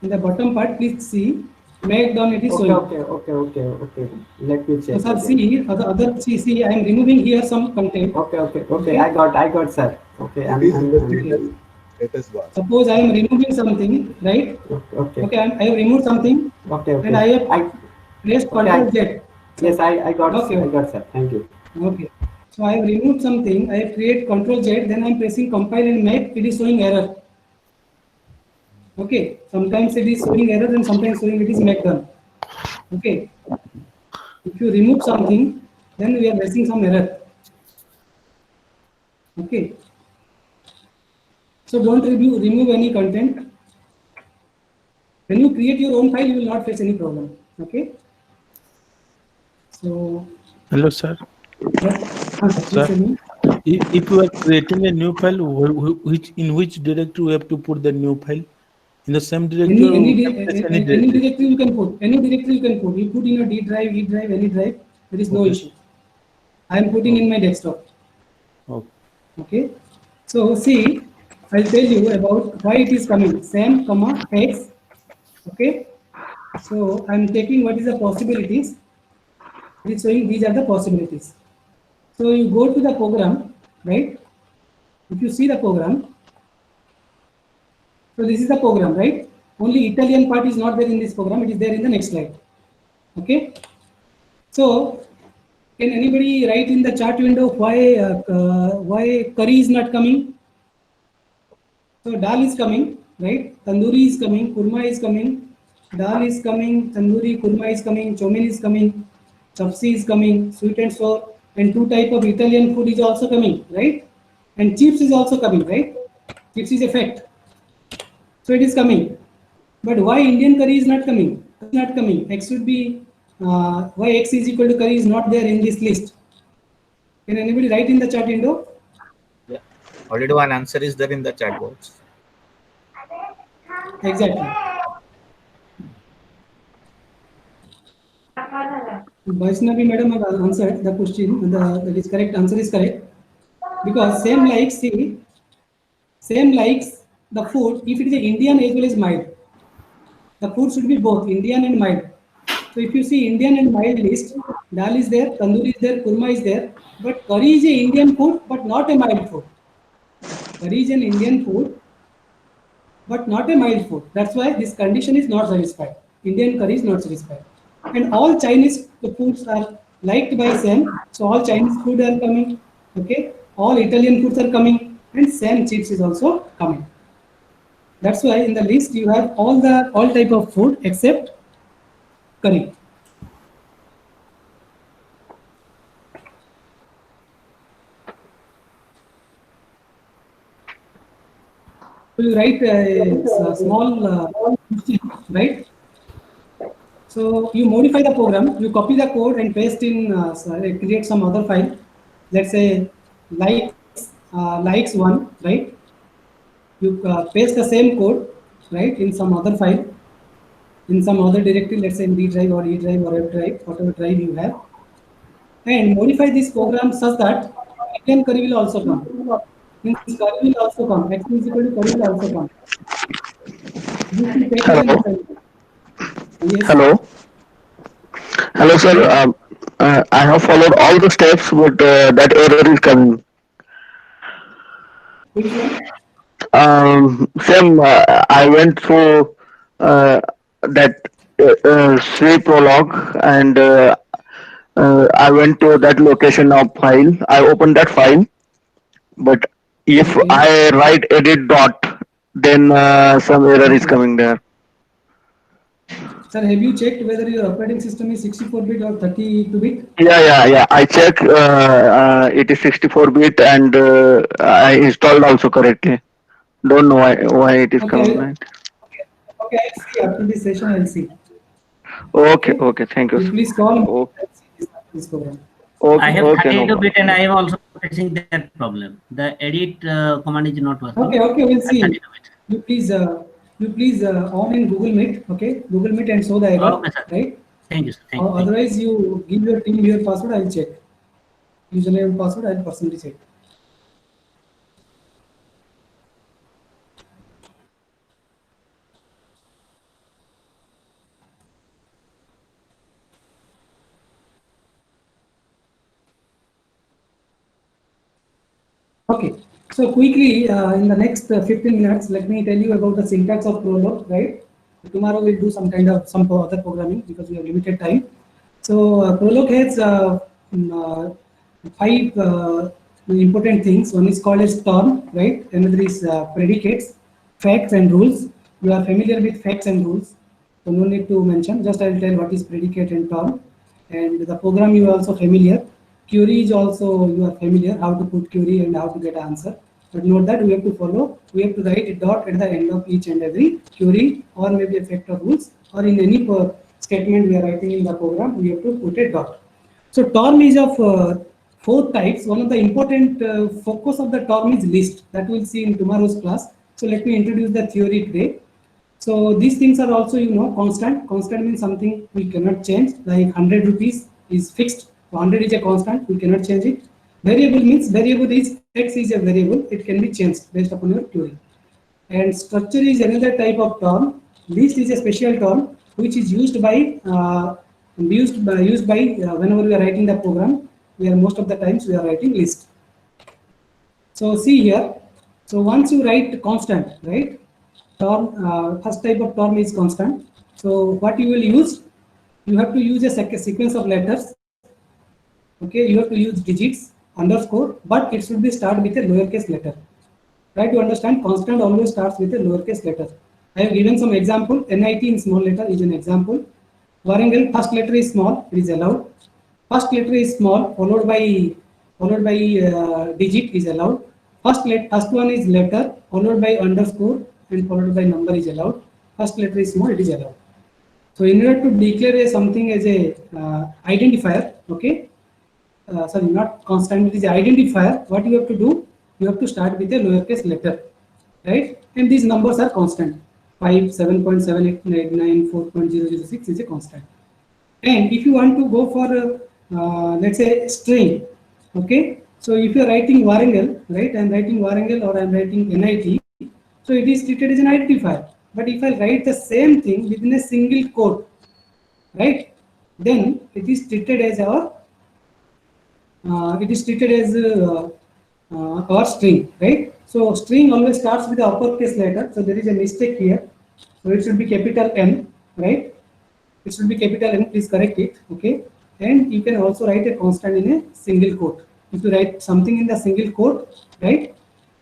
In the bottom part, please see. Make done it is showing. Okay. Let me check. So, sir, see, I am removing here some content. Okay. I got, sir. Okay, Suppose I am removing something, right? Okay, I have removed something. Okay. And I have pressed Ctrl Z. Yes, I got. Okay. I got, sir. Thank you. Okay. So I have removed something. I have created Ctrl Z. Then I am pressing compile and make. It is showing error. Okay. Sometimes it is showing error and sometimes showing it is make done. Okay. If you remove something, then we are facing some error. Okay. So don't remove any content. When you create your own file, you will not face any problem. Okay. So. Hello, sir. Sir, if you are creating a new file, in which directory you have to put the new file? In the same directory? Any directory you can put. Any directory you can put. You put in your D drive, E drive, any drive. There is no issue. I am putting in my desktop. Okay. So see, I'll tell you about why it is coming. Sam, x. Okay. So I'm taking what is the possibilities. It is showing these are the possibilities. So you go to the program, right? If you see the program, so this is the program, right? Only Italian part is not there in this program. It is there in the next slide. Okay. So can anybody write in the chat window why curry is not coming? So dal is coming, right? Tandoori is coming, kurma is coming, dal is coming, tandoori, kurma is coming, chomin is coming, chapsi is coming, sweet and sour, and 2 type of Italian food is also coming, right? And chips is also coming, right? Chips is a fact. So it is coming. But why Indian curry is not coming? It's not coming. X should be, why X is equal to curry is not there in this list. Can anybody write in the chat window? Yeah. Already one answer is there in the chat box. Exactly. Vaishnavi madam have answered the question. That is correct. Answer is correct. Because same likes the food. If it is Indian as well as mild, the food should be both Indian and mild. So if you see Indian and mild list, dal is there, tandoori is there, kurma is there, but curry is a Indian food, but not a mild food. Curry is an Indian food, but not a mild food. That's why this condition is not satisfied. Indian curry is not satisfied. And all Chinese foods are liked by same. So all Chinese food are coming. Okay. All Italian foods are coming, and same chips is also coming. That's why in the list you have all type of food except curry. So you write a small right? So you modify the program, you copy the code and paste in, create some other file. Let's say likes one, right? You paste the same code, right, in some other file, in some other directory, let's say in D drive or E drive or F drive, whatever drive you have, and modify this program such that Indian curry will also come. Means curry will also come. X is equal to curry will also come. This will take Hello. Yes. Hello. Hello, sir. I have followed all the steps, but that error is coming. Which one? Same. I went through that C prologue, and I went to that location of file. I opened that file, but if Okay. I write edit dot, then some error is Okay. coming there. Sir, have you checked whether your operating system is 64-bit or 32-bit? Yeah. I check. It is 64-bit, and I installed also correctly. Don't know why it is coming Okay. like. Okay, I'll see after this session. I'll see. Okay. Thank you, You sir. please call me. Okay. I'll see this program. I have Okay, no 32 problem. bit and I am also facing that problem. The edit command is not working. Okay, we'll at see. 32 bit. You please on in Google Meet. Okay, Google Meet and show the error. Okay, sir. Right. Thank you, sir. Thank you. Otherwise, you give your team your password. I'll check. Username and password. I'll personally check. Okay, so quickly in the next 15 minutes, let me tell you about the syntax of Prolog, right? Tomorrow we'll do some other programming because we have limited time. So Prolog has 5 important things. One is called as term, right? Another is predicates, facts and rules. You are familiar with facts and rules, so no need to mention. Just I'll tell what is predicate and term. And the program you are also familiar. Query is also you are familiar how to put query and how to get answer. But note that we have to follow. We have to write a dot at the end of each and every query, or maybe a factor rules, or in any statement we are writing in the program, we have to put a dot. So term is of 4 types. One of the important focus of the term is list that we'll see in tomorrow's class. So let me introduce the theory today. So these things are also, constant. Constant means something we cannot change, like 100 rupees is fixed. 100 is a constant, we cannot change it. Variable means variable is X is a variable, it can be changed based upon your query. And structure is another type of term. List is a special term which is used by whenever we are writing the program. Most of the times we are writing list. So see here. So once you write constant, right? Term, first type of term is constant. So what you will use? You have to use a sequence of letters. Okay, you have to use digits, underscore, but it should be start with a lowercase letter. Try to understand constant always starts with a lowercase letter. I have given some example. NIT in small letter is an example. Warangal first letter is small, it is allowed. First letter is small, followed by digit is allowed. First one is letter, followed by underscore, and followed by number is allowed. First letter is small, it is allowed. So in order to declare something as a identifier, okay, sorry, not constant, it is identifier. What you have to do? You have to start with a lowercase letter, right? And these numbers are constant. 5, 7.7889, 4.006 is a constant. And if you want to go for, let's say, string, okay? So if you are writing Warangal, right? I am writing Warangal or I am writing NIT. So it is treated as an identifier. But if I write the same thing within a single quote, right? Then it is treated as our our string, right? So string always starts with the uppercase letter. So there is a mistake here. So it should be capital N, right? It should be capital N. Please correct it, okay? And you can also write a constant in a single quote. If you write something in the single quote, right?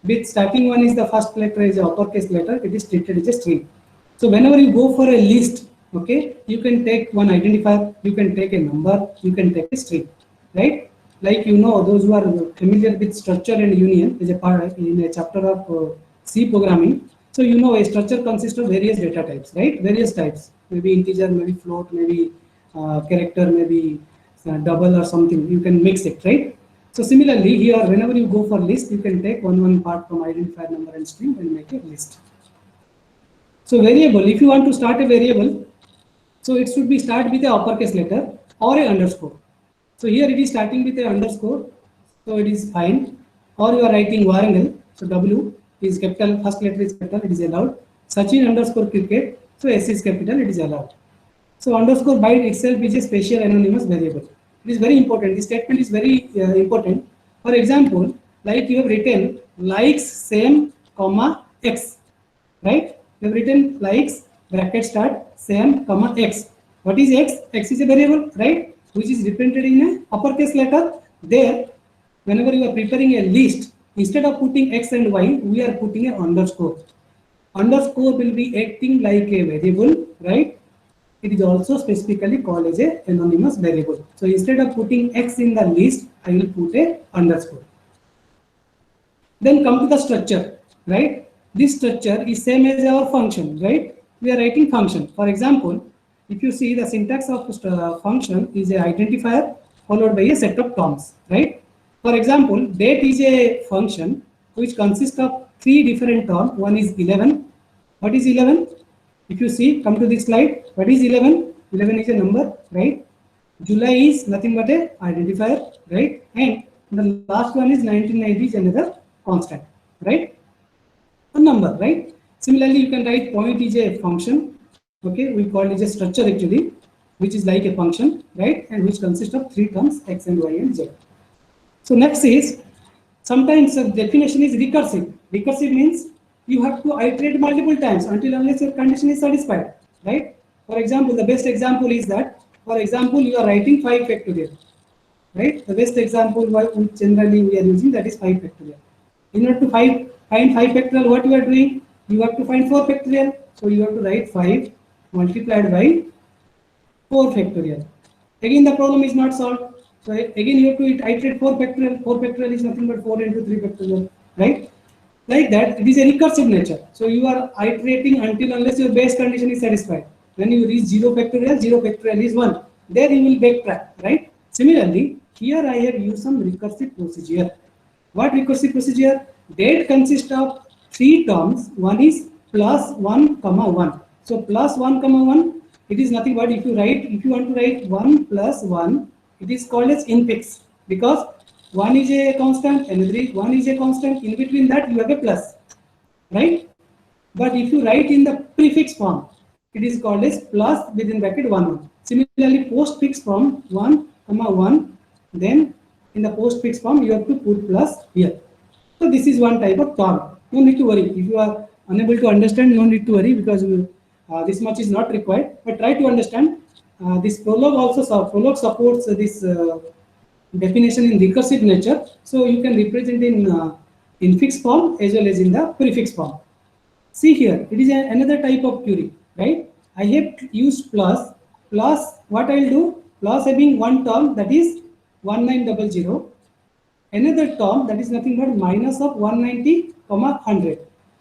With starting one is the first letter is the uppercase letter. It is treated as a string. So whenever you go for a list, okay, you can take one identifier, you can take a number, you can take a string, right? Like those who are familiar with structure and union is a part in a chapter of C programming. So you know a structure consists of various data types, right? Various types, maybe integer, maybe float, maybe character, maybe double or something. You can mix it, right? So similarly here, whenever you go for list, you can take one part from identifier, number and string and make a list. So variable, if you want to start a variable, so it should be start with a uppercase letter or a underscore. So here it is starting with a underscore, so it is fine. Or you are writing Warangal, so W is capital, first letter is capital, it is allowed. Sachin underscore cricket, so S is capital, it is allowed. So underscore by itself is a special anonymous variable. It is very important. This statement is very important. For example, like you have written likes same comma x, right? You have written likes bracket start same comma x. What is x? X is a variable, right? Which is represented in a uppercase letter. There, whenever you are preparing a list, instead of putting x and y, we are putting an underscore. Underscore will be acting like a variable, right? It is also specifically called as a anonymous variable. So instead of putting x in the list, I will put a underscore. Then come to the structure, right? This structure is same as our function, right? We are writing function. For example, if you see the syntax of function is a identifier followed by a set of terms, right? For example, date is a function which consists of 3 different terms. One is 11. What is 11? If you see, come to this slide. What is 11? 11 is a number, right? July is nothing but a identifier, right? And the last one is 1990 is another constant, right? A number, right? Similarly, you can write point is a function. Okay, we call it a structure actually, which is like a function, right? And which consists of 3 terms x and y and z. So next is, sometimes the definition is recursive. Recursive means you have to iterate multiple times until unless your condition is satisfied, right? For example, the best example is that, for example, you are writing 5 factorial, right? The best example which generally we are using, that is 5 factorial. In order to find 5 factorial, what you are doing? You have to find 4 factorial. So you have to write 5 multiplied by 4 factorial. Again, the problem is not solved. So again, you have to iterate 4 factorial. 4 factorial is nothing but 4 into 3 factorial, right? Like that, it is a recursive nature. So you are iterating until unless your base condition is satisfied. When you reach 0 factorial is 1. There you will backtrack, right? Similarly, here I have used some recursive procedure. What recursive procedure? Date consists of 3 terms. One is plus 1 comma 1. So plus 1 comma 1, it is nothing but if you want to write 1 plus 1, it is called as infix, because 1 is a constant, another is 1 is a constant. In between that you have a plus, right? But if you write in the prefix form, it is called as plus within bracket 1. Similarly, postfix form 1 comma 1, then in the postfix form you have to put plus here. So this is one type of term. No need to worry. If you are unable to understand, no need to worry, because this much is not required. But try to understand. This Prolog also supports this definition in recursive nature. So you can represent in fixed form as well as in the prefix form. See here, it is another type of query, right? I have used plus. What I will do? Plus having one term, that is 1900. Another term, that is nothing but minus of 190, 100.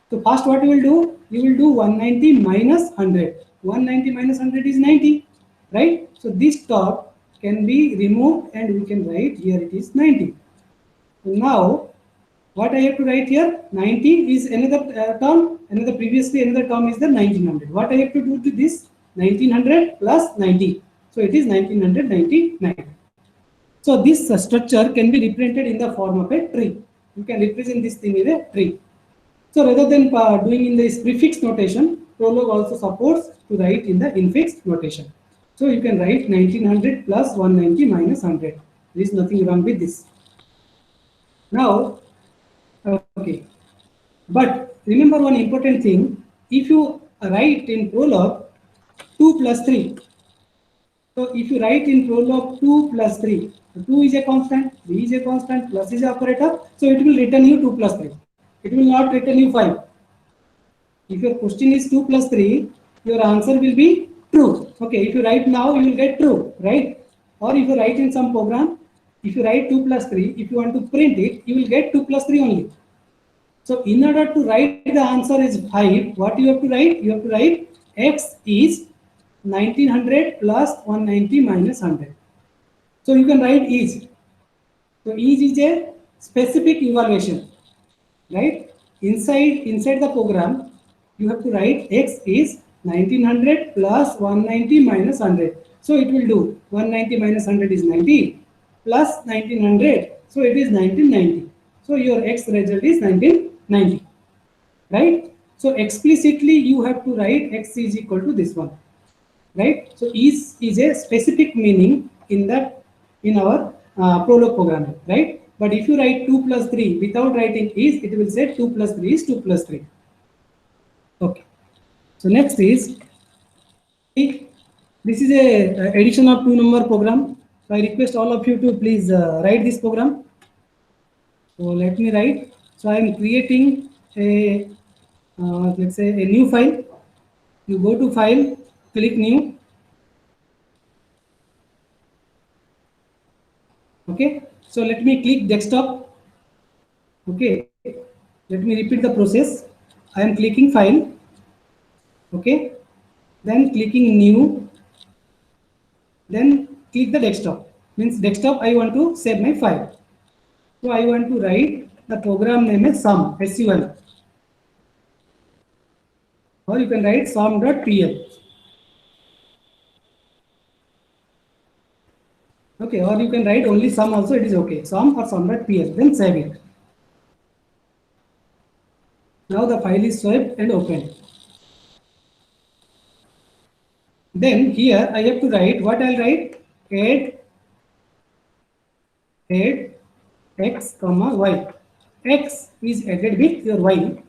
So first what you will do? You will do 190 minus 100. 190 minus 100 is 90, right? So this term can be removed and we can write here it is 90. Now what I have to write here? 90 is another term. Another term is the 1900. What I have to do to this? 1900 plus 90. So it is 1999. So this structure can be represented in the form of a tree. You can represent this thing in a tree. So rather than doing in this prefix notation, Prolog also supports to write in the infix notation. So you can write 1900 plus 190 minus 100. There is nothing wrong with this. Now, okay. But remember one important thing. If you write in Prolog 2 plus 3. So if you write in Prolog 2 plus 3. 2 is a constant, 3 is a constant, plus is an operator. So it will return you 2 plus 3. It will not return you 5. If your question is 2 plus 3, your answer will be true. Okay, if you write now, you will get true, right? Or if you write in some program, if you write 2 plus 3, if you want to print it, you will get 2 plus 3 only. So in order to write the answer is 5, what you have to write? You have to write x is 1900 plus 190 minus 100. So you can write each. So each is a specific evaluation, right? Inside the program, you have to write x is 1900 plus 190 minus 100. So it will do 190 minus 100 is 90 plus 1900. So it is 1990. So your x result is 1990, right? So explicitly you have to write x is equal to this one, right? So is a specific meaning in our Prolog programming, right? But if you write 2 plus 3 without writing is, it will say 2 plus 3 is 2 plus 3. Okay. So next is, this is a addition of 2 number program. So I request all of you to please write this program. So let me write. So I am creating a let's say a new file. You go to file, click new. Okay. So let me click desktop. Okay. Let me repeat the process. I am clicking file. Okay. Then clicking new. Then click the desktop. Means desktop I want to save my file. So I want to write the program name is sum, SUM. Or you can write sum.pl. Okay, or you can write only sum also, it is okay. Sum or sum.pl, then save it. Now the file is saved and opened. Then here I have to write, what I'll write? Add x comma y. X is added with your y.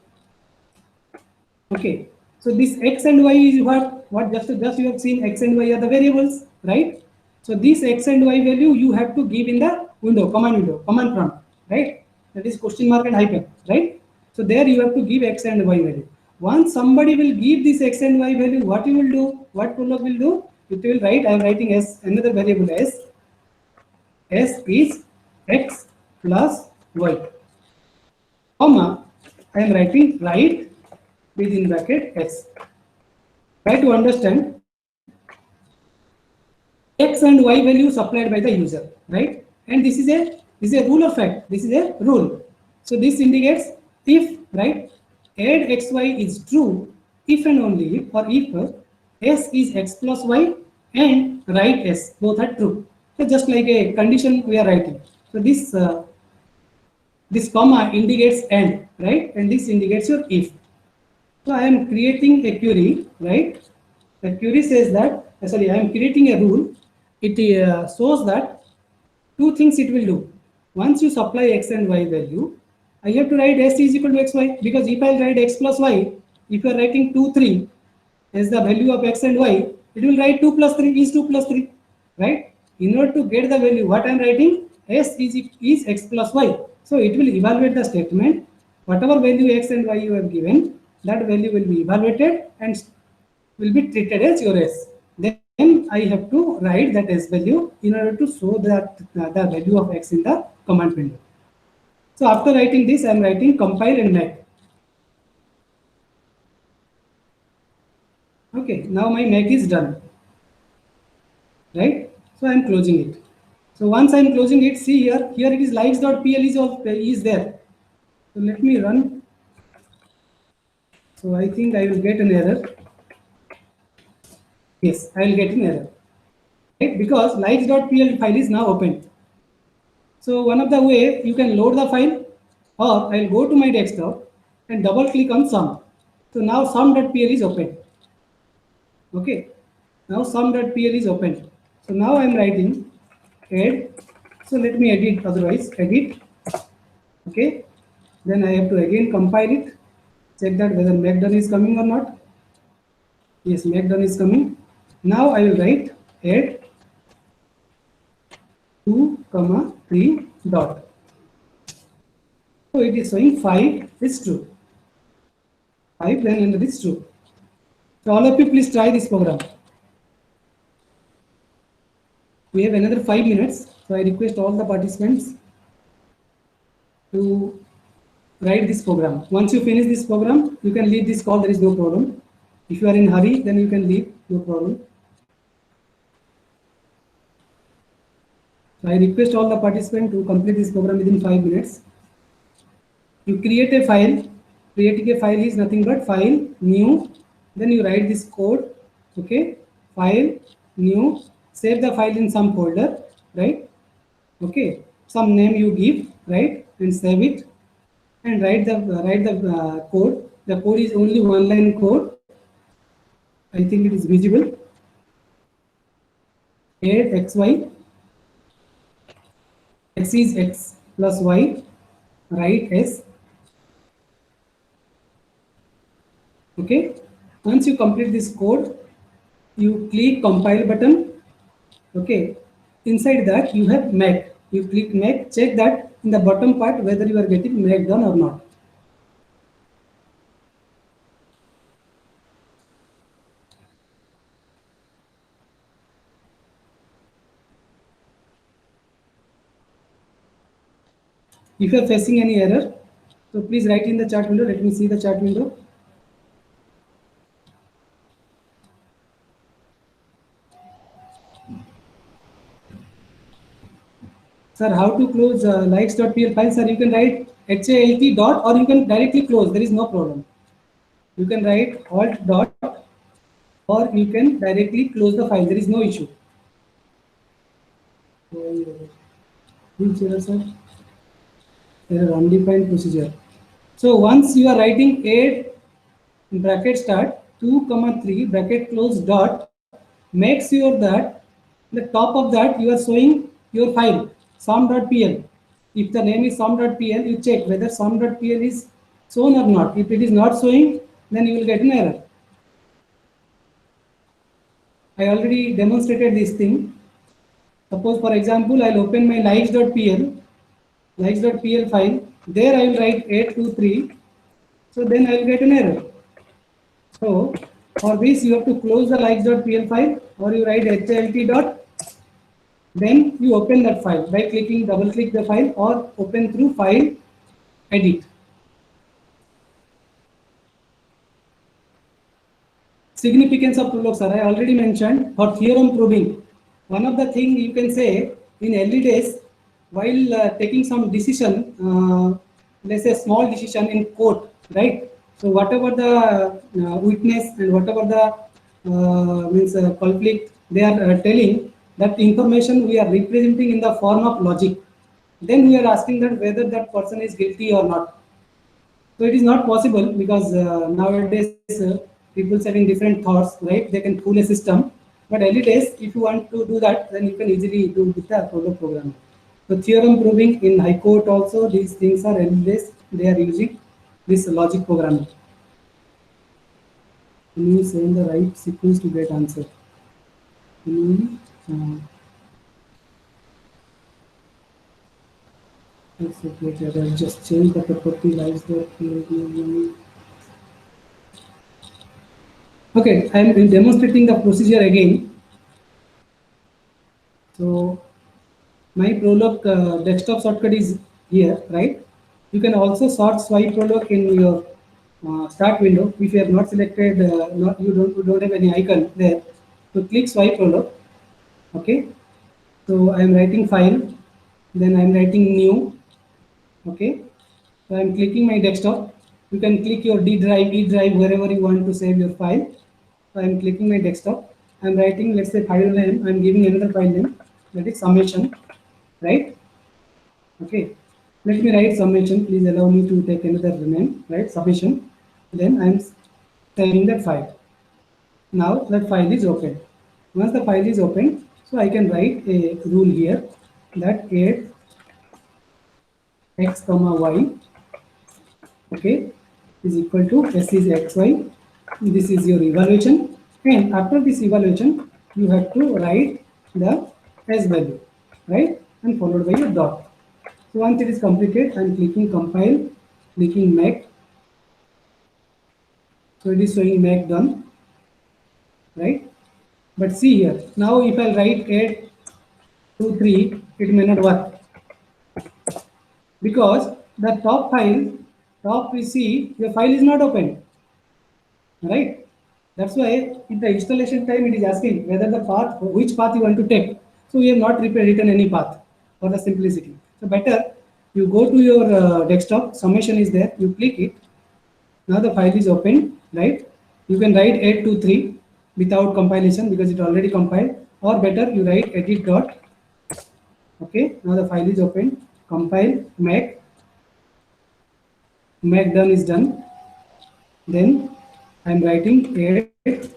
Okay, so this x and y is what just you have seen, x and y are the variables, right? So this x and y value you have to give in the command prompt, right? That is question mark and hyphen, right? So there you have to give x and y value. Once somebody will give this x and y value, what you will do? What Prolog will do? It will write, I am writing s, another variable s. S is x plus y, comma, I am writing right within bracket x. Try to understand, x and y values supplied by the user, right? And this is a rule of fact. This is a rule. So this indicates if, right, add xy is true, if and only if, or if s is x plus y and write s, both are true. So just like a condition we are writing. So this comma indicates and, right? And this indicates your if. So I am creating a query, right? The query says that, sorry, I am creating a rule. It shows that two things it will do. Once you supply x and y value, I have to write s is equal to xy, because if I write x plus y, if you are writing 2, 3 as the value of x and y, it will write 2 plus 3 is 2 plus 3, right? In order to get the value, what I am writing, s is x plus y. So it will evaluate the statement. Whatever value x and y you have given, that value will be evaluated and will be treated as your s. Then I have to write that s value in order to show that the value of x in the command window. So after writing this, I am writing compile and make. Okay, now my make is done, right? So I am closing it. So once I am closing it, see here it is likes.pl is there. So let me run. So I think I will get an error. Yes, I will get an error, right? Because likes.pl file is now open. So one of the way you can load the file, or I'll go to my desktop and double click on sum. So now sum.pl is open. Okay, now sum.pl is open. So now I'm writing add. So let me edit, otherwise edit. Okay, then I have to again compile it, check that whether make done is coming or not. Yes, make done is coming. Now I will write add 2, 3 dot. So it is showing 5 is true. 5 then enter is true. So all of you please try this program. We have another 5 minutes. So I request all the participants to write this program. Once you finish this program, you can leave this call, there is no problem. If you are in hurry, then you can leave, no problem. So I request all the participants to complete this program within 5 minutes. You create a file. Creating a file is nothing but file, new, then you write this code, okay, file, new, save the file in some folder, right, okay, some name you give, right, and save it, and write the code. The code is only one line code. I think it is visible. Add xy, x is x plus y, write s. Okay, once you complete this code, you click compile button. Okay, inside that you have make. You click make, check that in the bottom part whether you are getting make done or not. If you are facing any error, so please write in the chat window. Let me see the chat window. Sir, how to close likes.pl file? Sir, you can write HALT dot, or you can directly close. There is no problem. You can write alt dot, or you can directly close the file. There is no issue. Which error, sir? Error, undefined procedure. So once you are writing 8 bracket start 2, 3 bracket close dot, make sure that the top of that you are showing your file som.pl. If the name is som.pl, you check whether som.pl is shown or not. If it is not showing, then you will get an error. I already demonstrated this thing. Suppose, for example, I'll open my likes.pl file. There I will write 823. So then I will get an error. So for this, you have to close the likes.pl file, or you write HALT dot. Then you open that file by clicking, double click the file, or open through file, edit. Significance of prolog, sir, I already mentioned for theorem proving. One of the things you can say in early days, while taking some decision, let's say small decision in court, right? So whatever the witness and whatever the conflict they are telling, that information we are representing in the form of logic. Then we are asking that whether that person is guilty or not. So it is not possible because nowadays people having different thoughts, right? They can fool a system. But early days, if you want to do that, then you can easily do with the prolog program. So theorem proving in High Court also, these things are early days. They are using this logic programming. Can you say in the right sequence to get answer? I'll just change the property lives there. Okay, I am demonstrating the procedure again. So my prolog desktop shortcut is here, right? You can also swipe prolog in your start window. If you have not selected, you don't have any icon there. So click swipe prolog. Okay. So I am writing file, then I am writing new. Okay. So I am clicking my desktop. You can click your D drive, E drive, wherever you want to save your file. So I am clicking my desktop. I am writing, let's say, file name. I am giving another file name, that is summation, right? Okay. Let me write summation. Please allow me to take another name, right? Summation. Then I am saving that file. Now that file is open. Once the file is open, so I can write a rule here that add x comma y, okay, is equal to s is xy. This is your evaluation, and after this evaluation, you have to write the s value, right, and followed by your dot. So once it is completed, I am clicking compile, clicking make. So it is showing make done, right? But see here, now if I write 8, 2, 3, it may not work because the top file top we see your file is not open, right? That's why in the installation time it is asking whether the path, which path you want to take. So we have not written any path for the simplicity. So better you go to your desktop, summation is there, you click it. Now the file is open, right? You can write 823 without compilation because it already compiled, or better you write edit dot. Okay, now the file is open, compile, make done is done. Then I am writing 8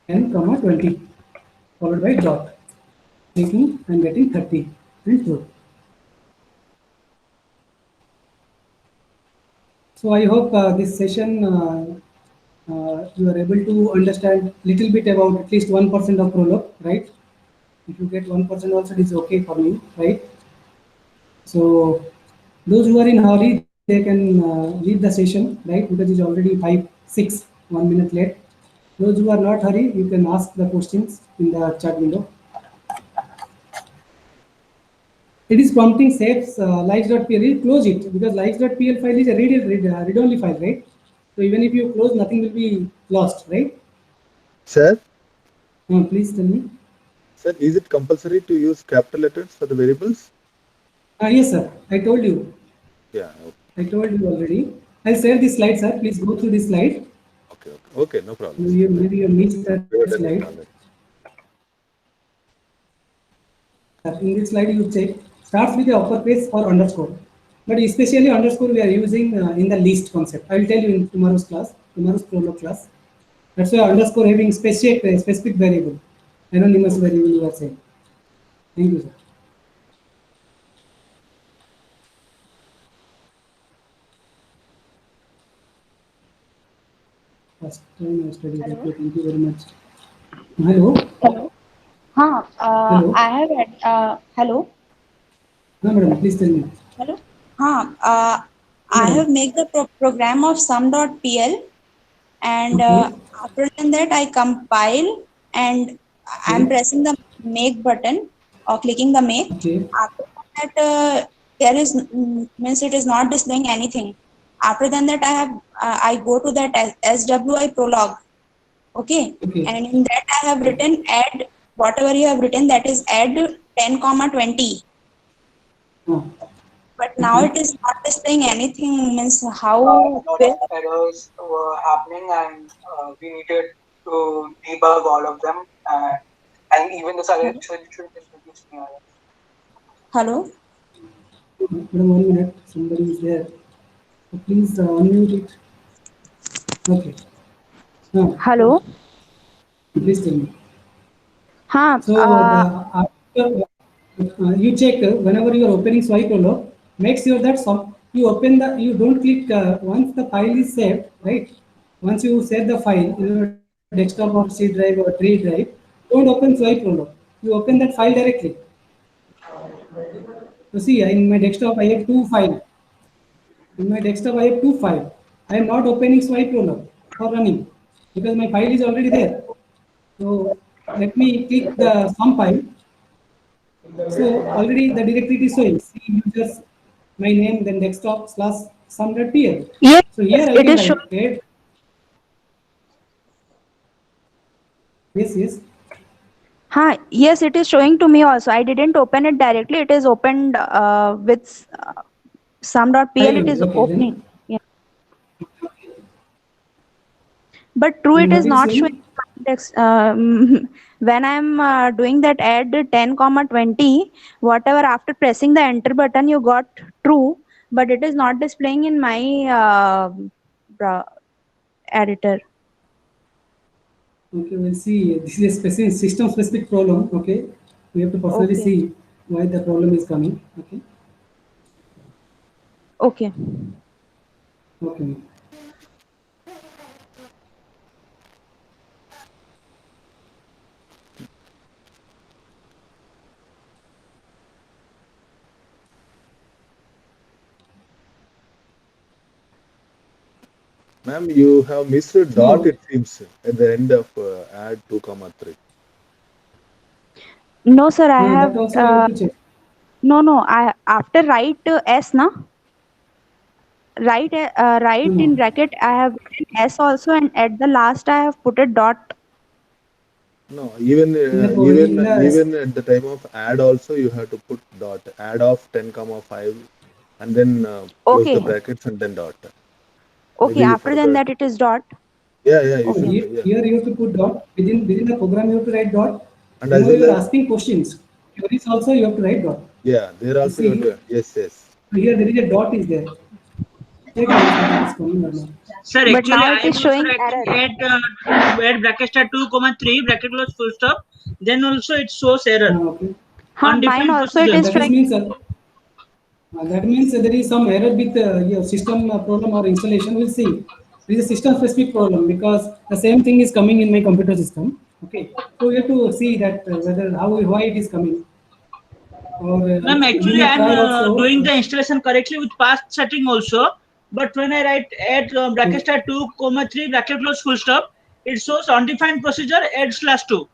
and comma 20 followed by dot. Clicking and getting 30 and true. So I hope this session you are able to understand little bit about at least 1% of Prolog, right? If you get 1% also, it is okay for me, right? So those who are in hurry, they can leave the session, right? Because it's already 1 minute late. Those who are not hurry, you can ask the questions in the chat window. It is prompting saves likes.pl. Close it because likes.pl file is a read-only file, right? So even if you close, nothing will be lost, right? Sir? Please tell me. Sir, is it compulsory to use capital letters for the variables? Yes, sir. I told you. Yeah. Okay. I told you already. I'll share this slide, sir. Please go through this slide. Okay, no problem. Maybe you missed that slide. In this slide, you check starts with the uppercase or underscore. But especially underscore we are using in the list concept. I will tell you in tomorrow's class, tomorrow's Prolog class. That's why underscore having specific variable, anonymous variable you are saying. Thank you, sir. First time I studied. Okay, thank you very much. Hello. Hello. Hello. I have hello. No, madam, please tell me. Hello. I have made the program of sum.pl, and after that I compile and I'm pressing the make button or clicking the make. After that, there is means it is not displaying anything. After that, I go to that SWI Prolog. Okay. And in that I have written add whatever you have written, that is add 10,20. But now it is not displaying anything. Means how lot of errors were happening, and we needed to debug all of them, and even the solution is producing errors. Hello. Madam, 1 minute. Somebody is there. So please unmute it. Okay. Now, hello. Please tell me. So after, you check whenever you are opening Swipe Prolog, make sure that you open the, you don't click once the file is saved, right? Once you save the file in your desktop or C drive or tree drive, don't open Swipe Prolog. You open that file directly. So see, in my desktop I have 2 files. In my desktop I have 2 files. I am not opening Swipe Prolog for running because my file is already there. So let me click the sum file. So already the directory is showing C users, my name, then desktop slash sum.pl. Yes, so here I it can is showing. write yes. Yes, it is showing to me also. I didn't open it directly. It is opened with sum.pl. It is opening. Yeah. But true, it is not showing context. When I'm doing that add 10,20, whatever after pressing the enter button, you got true, but it is not displaying in my editor. Okay, we'll see. This is a specific system specific problem. Okay, we have to personally see why the problem is coming. Okay. Okay. Okay. Ma'am, you have missed a dot, it seems, at the end of add 2,3. No, sir, I that also you have to check. no. I after write S, na. right in bracket I have written S also, and at the last I have put a dot. No, even even at the time of add also you have to put dot. Add of 10,5 and then close the Okay. brackets and then dot. Okay, Maybe you after than forgot. that it is dot. Yeah, you Oh, should. here, Yeah. here you have to put dot. Within the program you have to write dot. And as Whenever well you are as asking questions, queries also you have to write dot. yeah, there also you See, have to, yes. here there is a dot is there. Check once whether it is coming or not. Sir, But actually, now I it am is also showing writing error. add bracket star 2,3 bracket close full stop. Then also it shows error. Okay. Mine Undefined also it procedure. is That showing. means there is some error with your system problem or installation. We'll see. There is a system specific problem because the same thing is coming in my computer system. Okay, so we have to see that why it is coming. Or Ma'am, we actually, may I try am also. doing the installation correctly with past setting also. But when I write add bracket star 2,3 bracket close full stop, it shows undefined procedure add/2.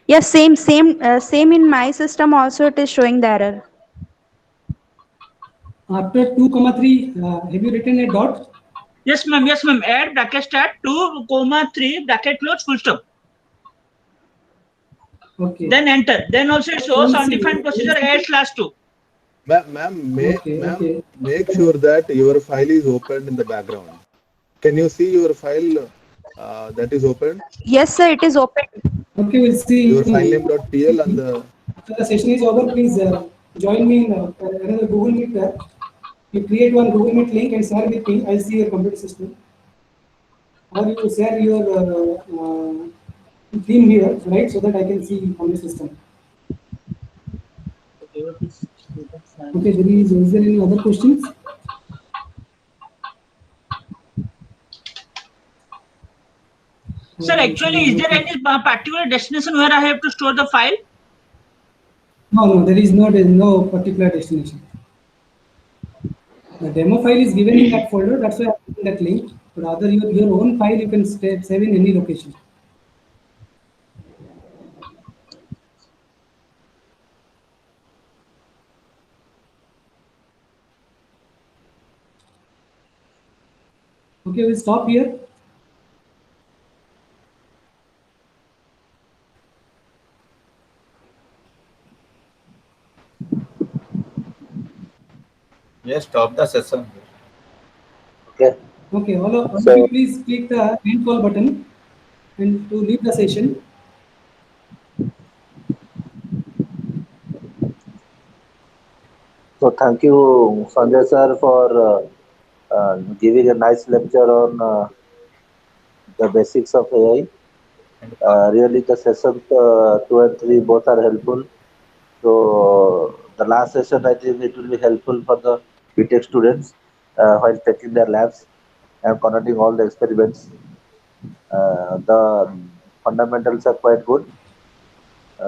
Yes, same in my system also it is showing the error. After 2,3, have you written a dot? Yes, ma'am. Yes, ma'am. Add bracket start 2,3 bracket close full stop. Okay. Then enter. Then also it shows We'll see. undefined procedure add/2. Ma'am, Okay. make sure that your file is opened in the background. Can you see your file that is open? Yes, sir, it is open. Okay, we'll see. Your file name.pl and the. After the session is over, please join me in another Google Meet. You create one Google Meet link and share with me. I'll see your computer system. Or you share your theme here, right? So that I can see on the system. Okay, is there any other questions? Sir, actually, is there any particular destination where I have to store the file? No, there is no particular destination. The demo file is given in that folder. That's why I'm putting that link. But other your own file you can save in any location. Okay, we'll stop here. Yes, stop the session. Okay. Okay, all of you please click the end call button and to leave the session. So thank you, Sanjay sir, for giving a nice lecture on the basics of AI. Really, the sessions 2 and 3 both are helpful. So the last session, I think it will be helpful for the BTech students while taking their labs and conducting all the experiments. The fundamentals are quite good.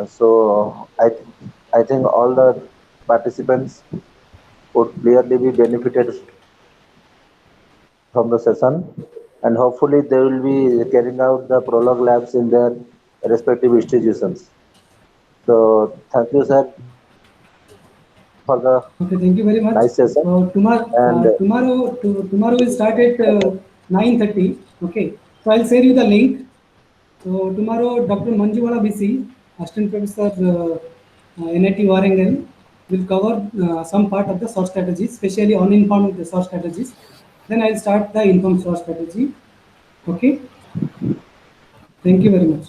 So I think all the participants would clearly be benefited from the session, and hopefully they will be carrying out the prologue labs in their respective institutions. So thank you, sir, for the Okay, thank you very much. nice session. Tomorrow will start at 9:30. Okay, so I'll share you the link. So tomorrow, Dr. Manjuwala BC, Assistant Professor NIT Warangal, will cover some part of the SWOT strategies, especially uninformed SWOT strategies. Then I'll start the informed SWOT strategy. Okay. Thank you very much.